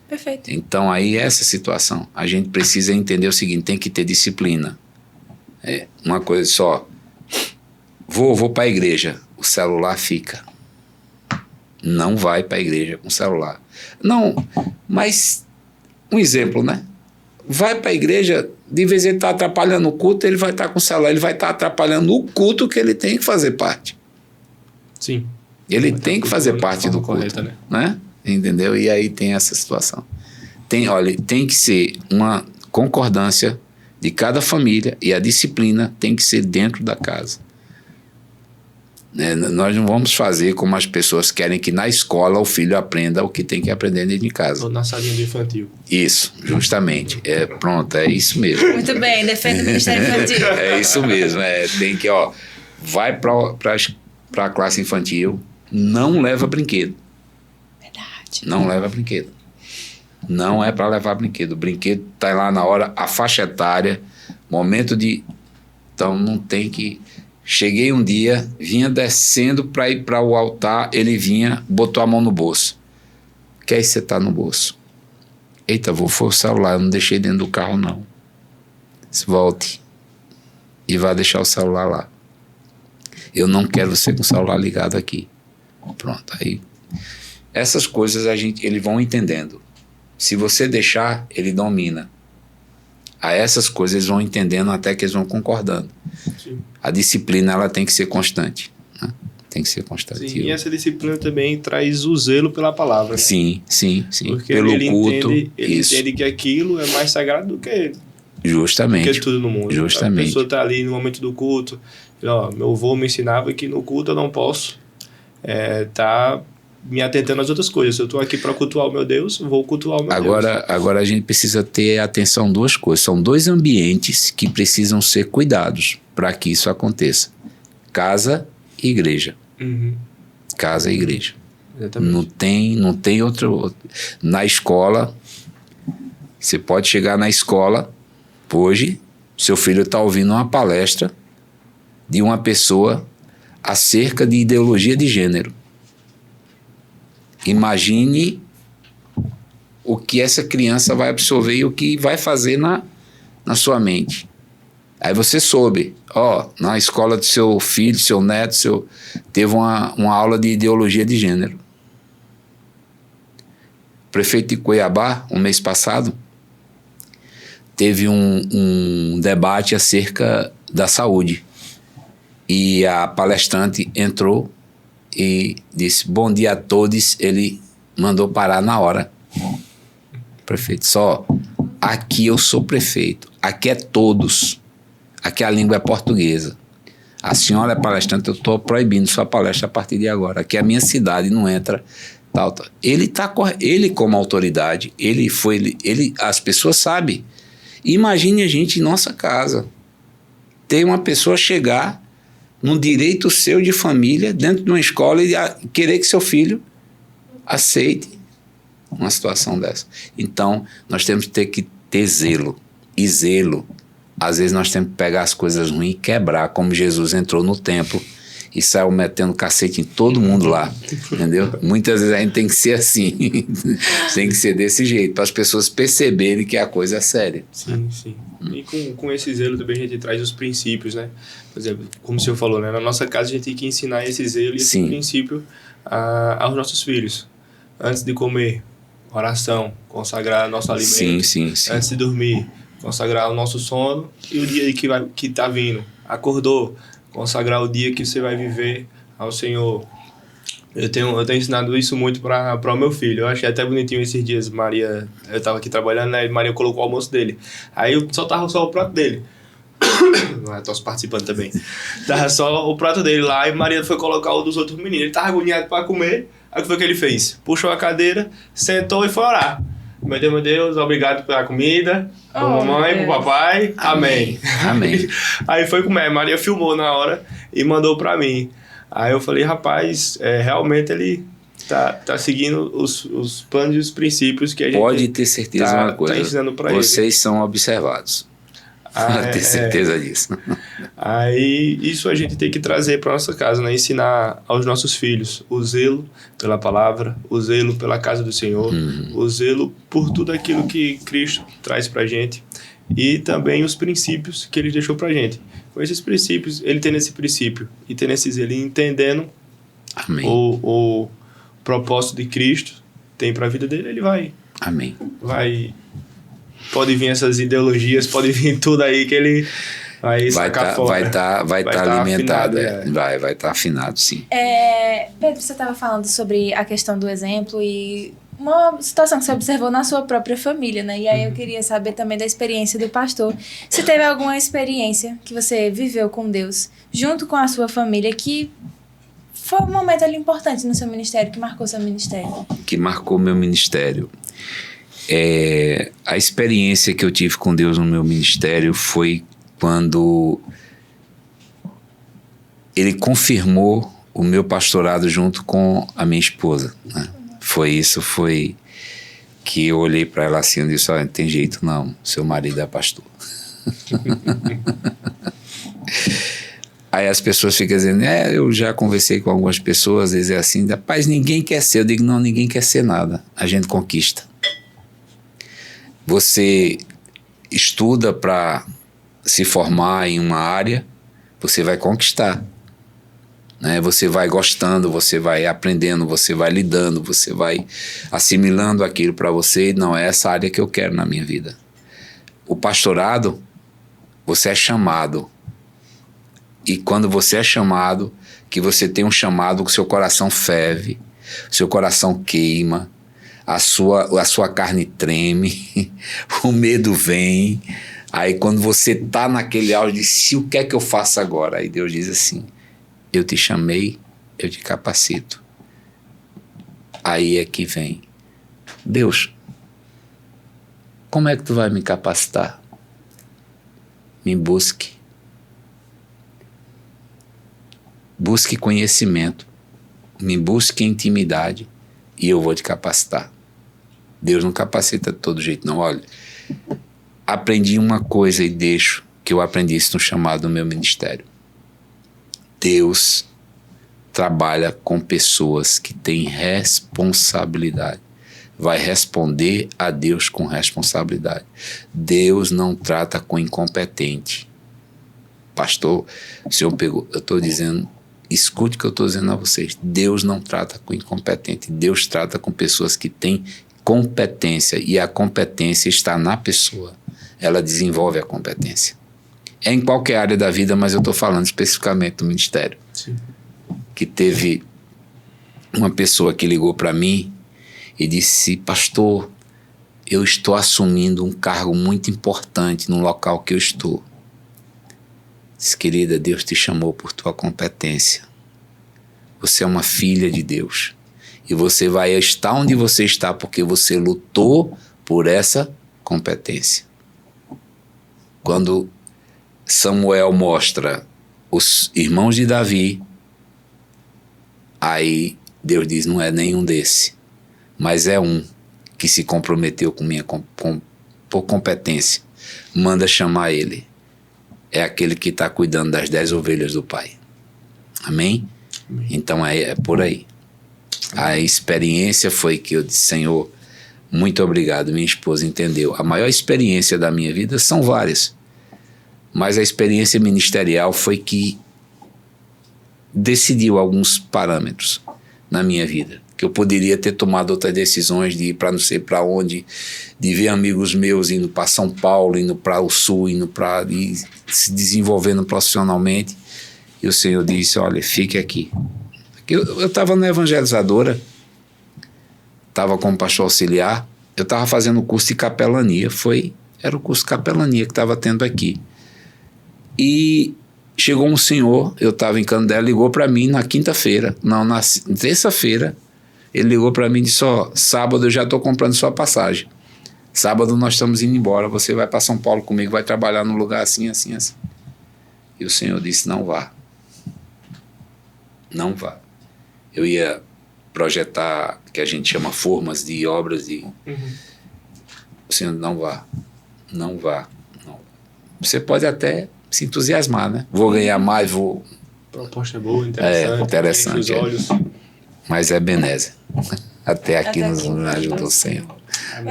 Perfeito. Então aí essa situação, a gente precisa entender o seguinte, tem que ter disciplina. Uma coisa só, vou para a igreja, o celular fica. Não vai para a igreja com o celular. Não, mas um exemplo, né? Vai para a igreja, de vez em quando está atrapalhando o culto, ele vai estar com o celular, ele vai estar atrapalhando o culto que ele tem que fazer parte. Sim. Ele tem que fazer parte do culto, correta, né? Entendeu? E aí tem essa situação. Tem que ser uma concordância de cada família, e a disciplina tem que ser dentro da casa. Nós não vamos fazer como as pessoas querem, que na escola o filho aprenda o que tem que aprender dentro de casa. Ou na salinha de infantil. Isso, justamente. Pronto, é isso mesmo. Muito bem, defende o Ministério Infantil. É isso mesmo. Tem que, vai para a classe infantil, não leva brinquedo. Verdade. Não leva brinquedo. Não é para levar brinquedo. O brinquedo está lá na hora, a faixa etária, momento de... Então não tem que... Cheguei um dia, vinha descendo para ir para o altar, ele vinha, botou a mão no bolso. Que aí você está no bolso? Eita, foi o celular, eu não deixei dentro do carro não. Volte e vá deixar o celular lá. Eu não quero você com o celular ligado aqui. Pronto, aí essas coisas eles vão entendendo. Se você deixar, ele domina. A essas coisas eles vão entendendo até que eles vão concordando. Sim. A disciplina ela tem que ser constante, né? Tem que ser constante. Sim, e essa disciplina também traz o zelo pela palavra. Né? Sim. Porque Pelo ele culto. Ele entende que aquilo é mais sagrado do que Justamente. tudo no mundo. Justamente. A pessoa está ali no momento do culto. Ó, meu avô me ensinava que no culto eu não posso tá me atentando às outras coisas. Se eu estou aqui para cultuar o meu Deus, vou cultuar o meu Deus. Agora a gente precisa ter atenção a duas coisas. São dois ambientes que precisam ser cuidados para que isso aconteça. Casa e igreja. Uhum. Casa e igreja. Exatamente. Não tem outro. Na escola, você pode chegar na escola, hoje, seu filho está ouvindo uma palestra de uma pessoa acerca de ideologia de gênero. Imagine o que essa criança vai absorver e o que vai fazer na sua mente. Aí você soube, na escola do seu filho, seu neto, teve uma aula de ideologia de gênero. O prefeito de Cuiabá, um mês passado, teve um debate acerca da saúde. E a palestrante entrou e disse, bom dia a todos, ele mandou parar na hora. Prefeito, aqui eu sou prefeito, aqui é todos, aqui a língua é portuguesa. A senhora é palestrante, eu estou proibindo sua palestra a partir de agora, aqui é a minha cidade, não entra, tal. Ele como autoridade, as pessoas sabem. Imagine a gente em nossa casa, ter uma pessoa chegar num direito seu de família, dentro de uma escola, e querer que seu filho aceite uma situação dessa. Então, nós temos que ter zelo. E zelo, às vezes nós temos que pegar as coisas ruins e quebrar, como Jesus entrou no templo e saiu metendo cacete em todo mundo lá, entendeu? Muitas vezes a gente tem que ser assim, tem que ser desse jeito, para as pessoas perceberem que a coisa é séria. Sim. E com esse zelo também a gente traz os princípios, né? Por exemplo, como o senhor falou, né? Na nossa casa a gente tem que ensinar esse zelo e esse princípio aos nossos filhos. Antes de comer, oração, consagrar nosso alimento. Sim. Antes de dormir, consagrar o nosso sono e o dia que tá vindo. Acordou, consagrar o dia que você vai viver ao Senhor. Eu tenho ensinado isso muito para o meu filho. Eu achei até bonitinho esses dias. Maria, eu estava aqui trabalhando, né? E Maria colocou o almoço dele. Aí eu só tava só o prato dele. Estou participando também. Tava só o prato dele lá e Maria foi colocar o dos outros meninos. Ele tava agoniado para comer. Aí o que foi que ele fez? Puxou a cadeira, sentou e foi orar. Meu Deus, obrigado pela comida. Pra mamãe, pro papai. Amém. Aí foi comer. Maria filmou na hora e mandou para mim. Aí eu falei, rapaz, realmente ele tá seguindo os planos e os princípios que a gente pode ter certeza uma coisa, tá ensinando para ele. Vocês são observados. Pode ter certeza disso. Aí isso a gente tem que trazer para nossa casa, né? Ensinar aos nossos filhos o zelo pela palavra, o zelo pela casa do Senhor, o zelo por tudo aquilo que Cristo traz pra gente e também os princípios que ele deixou pra gente. Com esses princípios, ele tendo esse princípio e tendo esse zelo e entendendo o propósito de Cristo tem pra vida dele, ele vai. Amém. Pode vir essas ideologias, pode vir tudo aí que ele vai sacar fora. Vai estar alimentado. Afinado, Vai estar afinado, sim. Pedro, você estava falando sobre a questão do exemplo e uma situação que você observou na sua própria família, né? E aí eu queria saber também da experiência do pastor. Se teve alguma experiência que você viveu com Deus junto com a sua família que foi um momento ali importante no seu ministério, que marcou seu ministério. Que marcou meu ministério. A experiência que eu tive com Deus no meu ministério foi quando ele confirmou o meu pastorado junto com a minha esposa, né? Foi que eu olhei para ela assim e disse, não tem jeito não, seu marido é pastor. Aí as pessoas ficam dizendo, eu já conversei com algumas pessoas, às vezes é assim, rapaz, ninguém quer ser. Eu digo, não, ninguém quer ser nada, a gente conquista. Você estuda para se formar em uma área, você vai conquistar. né? Você vai gostando, você vai aprendendo, você vai lidando, você vai assimilando aquilo para você. Não, é essa área que eu quero na minha vida. O pastorado, você é chamado. E quando você é chamado, que você tem um chamado, que o seu coração ferve, o seu coração queima, a sua carne treme, o medo vem. Aí quando você está naquele auge de o que é que eu faço agora? Aí Deus diz assim, eu te chamei, eu te capacito. Aí é que vem, Deus, como é que tu vai me capacitar? Me busque. Busque conhecimento, me busque intimidade e eu vou te capacitar. Deus não capacita de todo jeito, não. Olha, aprendi uma coisa e deixo que eu aprendi isso no chamado do meu ministério. Deus trabalha com pessoas que têm responsabilidade. Vai responder a Deus com responsabilidade. Deus não trata com incompetente. Pastor, o senhor pegou, eu estou dizendo, escute o que eu estou dizendo a vocês. Deus não trata com incompetente. Deus trata com pessoas que têm competência. E a competência está na pessoa. Ela desenvolve a competência. É em qualquer área da vida, mas eu estou falando especificamente do ministério. Sim. Que teve uma pessoa que ligou para mim e disse, pastor, eu estou assumindo um cargo muito importante no local que eu estou. Diz, querida, Deus te chamou por tua competência. Você é uma filha de Deus. E você vai estar onde você está porque você lutou por essa competência. Quando Samuel mostra os irmãos de Davi, aí Deus diz, não é nenhum desse, mas é um que se comprometeu por competência. Manda chamar ele. É aquele que está cuidando das 10 ovelhas do Pai. Amém? Amém. Então é por aí. A experiência foi que eu disse, Senhor, muito obrigado, minha esposa entendeu. A maior experiência da minha vida são várias, mas a experiência ministerial foi que decidiu alguns parâmetros na minha vida, que eu poderia ter tomado outras decisões de ir para não sei para onde, de ver amigos meus indo para São Paulo, indo para o Sul, e se desenvolvendo profissionalmente. E o Senhor disse, olha, fique aqui. Eu estava na evangelizadora, estava como pastor auxiliar, eu estava fazendo o curso de capelania, era o curso de capelania que estava tendo aqui. E chegou um senhor, eu estava em Canindé, ligou para mim na quinta-feira, não, na terça-feira, ele ligou para mim e disse, sábado eu já estou comprando sua passagem. Sábado nós estamos indo embora, você vai para São Paulo comigo, vai trabalhar num lugar assim, assim, assim. E o Senhor disse, não vá. Não vá. Eu ia projetar, que a gente chama formas de obras de... O Senhor, não vá. Não vá. Não. Você pode até se entusiasmar, né? Vou ganhar mais, vou... A proposta é boa, interessante. É, interessante. Os olhos. Mas é benézia. Até aqui nos ajudou o Senhor.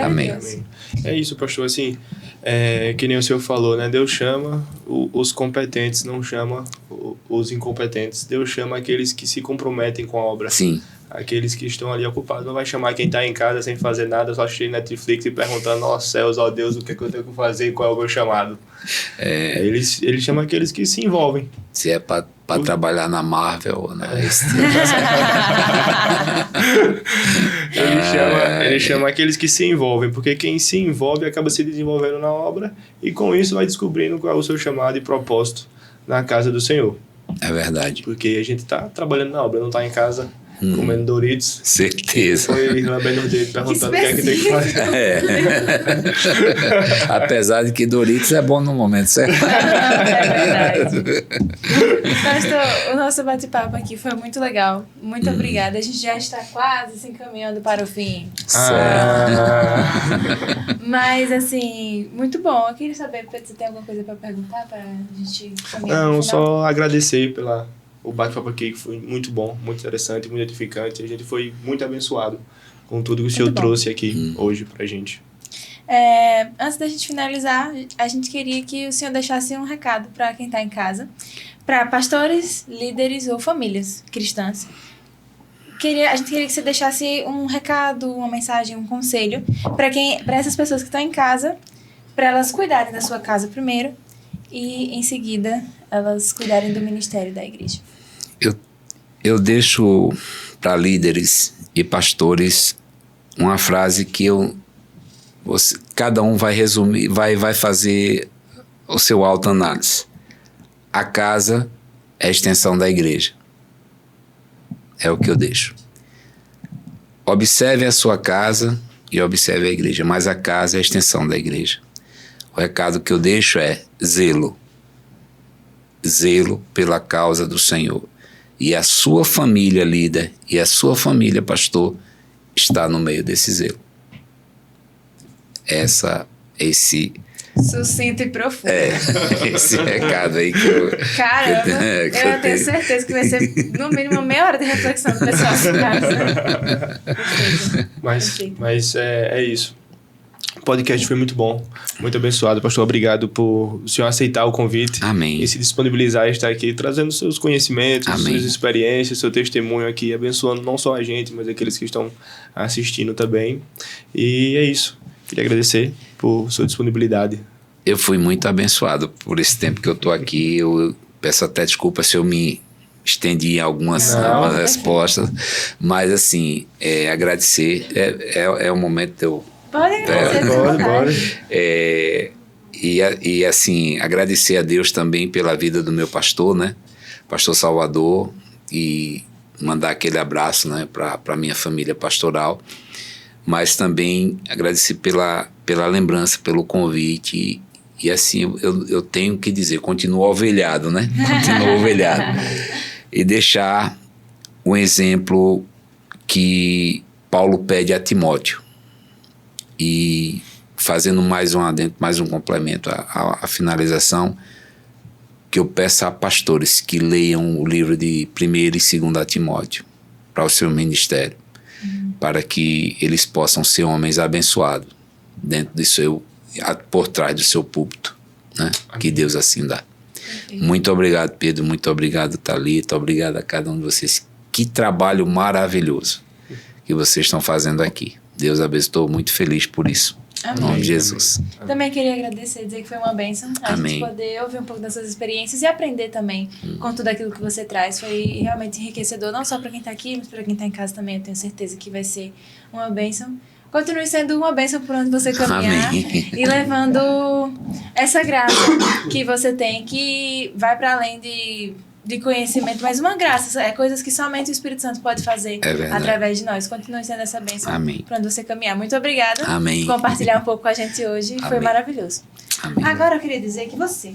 Amém. Amém. É isso, pastor, assim, que nem o senhor falou, né? Deus chama os competentes, não chama os incompetentes. Deus chama aqueles que se comprometem com a obra. Sim. Aqueles que estão ali ocupados. Não vai chamar quem está em casa sem fazer nada, só assistir Netflix e perguntando, ó céus, ó Deus, o que é que eu tenho que fazer e qual é o meu chamado. Ele chama aqueles que se envolvem. Se é para trabalhar na Marvel, né? Ele chama aqueles que se envolvem, porque quem se envolve acaba se desenvolvendo na obra e com isso vai descobrindo qual é o seu chamado e propósito na casa do Senhor. É verdade. Porque a gente está trabalhando na obra, não está em casa comendo Doritos. Certeza. Foi lambendo o dedo, perguntando o que é que tem que fazer. Apesar de que Doritos é bom no momento certo. É verdade. Pastor, o nosso bate-papo aqui foi muito legal. Muito obrigada. A gente já está quase se encaminhando para o fim. Mas, assim, muito bom. Eu queria saber se tem alguma coisa para perguntar para a gente caminhar. Não, só agradecer o bate-papo aqui, que foi muito bom, muito interessante, muito edificante. A gente foi muito abençoado com tudo que o senhor trouxe aqui hoje pra gente. Antes da gente finalizar, a gente queria que o senhor deixasse um recado para quem está em casa, para pastores, líderes ou famílias cristãs. A gente queria que você deixasse um recado, uma mensagem, um conselho para essas pessoas que estão em casa, para elas cuidarem da sua casa primeiro e, em seguida, elas cuidarem do ministério da igreja. Eu deixo para líderes e pastores uma frase que cada um vai resumir, vai fazer o seu autoanálise. A casa é a extensão da igreja. É o que eu deixo. Observe a sua casa e observe a igreja, mas a casa é a extensão da igreja. O recado que eu deixo é zelo. Zelo pela causa do Senhor. E a sua família, líder, e a sua família, pastor, está no meio desse zelo. Esse sucinto e profundo. Esse recado aí que eu... Caramba, eu tenho certeza que vai ser no mínimo meia hora de reflexão do pessoal em casa. Mas é isso. O podcast foi muito bom, muito abençoado. Pastor, obrigado por o senhor aceitar o convite. Amém. E se disponibilizar a estar aqui, trazendo seus conhecimentos, Amém. suas experiências, seu testemunho aqui, abençoando não só a gente, mas aqueles que estão assistindo também. E é isso. Queria agradecer por sua disponibilidade. Eu fui muito abençoado por esse tempo que eu estou aqui. Eu peço até desculpa se eu me estendi em algumas respostas, mas assim, agradecer. É o momento de eu... Pode agradecer. E assim, agradecer a Deus também pela vida do meu pastor, né? Pastor Salvador, e mandar aquele abraço, né, para minha família pastoral, mas também agradecer pela lembrança, pelo convite, e assim, eu tenho que dizer, continuo ovelhado, né? Continuo ovelhado. E deixar um exemplo que Paulo pede a Timóteo. E fazendo mais um complemento à finalização, que eu peço a pastores que leiam o livro de 1º e 2º Timóteo para o seu ministério, para que eles possam ser homens abençoados por trás do seu púlpito, né? Que Deus assim dá. Muito obrigado, Pedro, muito obrigado, Thalita, obrigado a cada um de vocês. Que trabalho maravilhoso que vocês estão fazendo aqui. Deus abençoe, estou muito feliz por isso. Amém. Em nome de Jesus. Também queria agradecer, dizer que foi uma bênção a Amém. gente poder ouvir um pouco das suas experiências e aprender também com tudo aquilo que você traz. Foi realmente enriquecedor, não só para quem está aqui, mas para quem está em casa também. Eu tenho certeza que vai ser uma bênção. Continue sendo uma bênção por onde você caminhar. Amém. E levando essa graça que você tem, que vai para além de conhecimento, mas uma graça, coisas que somente o Espírito Santo pode fazer através de nós. Continue sendo essa bênção para onde você caminhar. Muito obrigada Amém. por compartilhar um pouco com a gente hoje. Amém. Foi maravilhoso. Amém. Agora eu queria dizer que você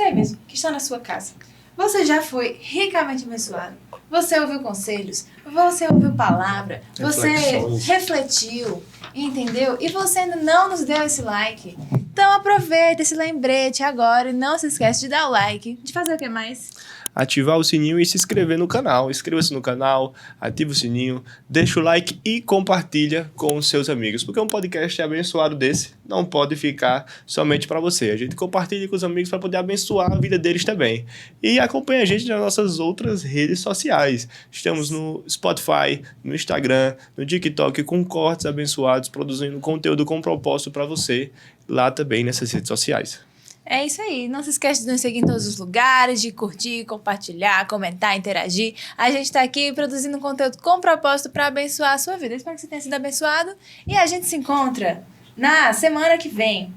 aí mesmo, que está na sua casa, você já foi ricamente abençoado. Você ouviu conselhos, você ouviu palavra, você refletiu, entendeu? E você ainda não nos deu esse like. Então aproveita esse lembrete agora e não se esquece de dar o like. De fazer o que mais? Ativar o sininho e se inscrever no canal. Inscreva-se no canal, ativa o sininho, deixa o like e compartilha com os seus amigos. Porque um podcast abençoado desse não pode ficar somente para você. A gente compartilha com os amigos para poder abençoar a vida deles também. E acompanha a gente nas nossas outras redes sociais. Estamos no Spotify, no Instagram, no TikTok, com cortes abençoados, produzindo conteúdo com propósito para você lá também nessas redes sociais. É isso aí. Não se esquece de nos seguir em todos os lugares, de curtir, compartilhar, comentar, interagir. A gente está aqui produzindo conteúdo com propósito para abençoar a sua vida. Espero que você tenha sido abençoado. E a gente se encontra na semana que vem,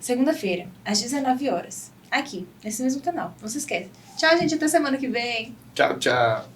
segunda-feira, às 19 horas, aqui, nesse mesmo canal. Não se esquece. Tchau, gente. Até semana que vem. Tchau, tchau.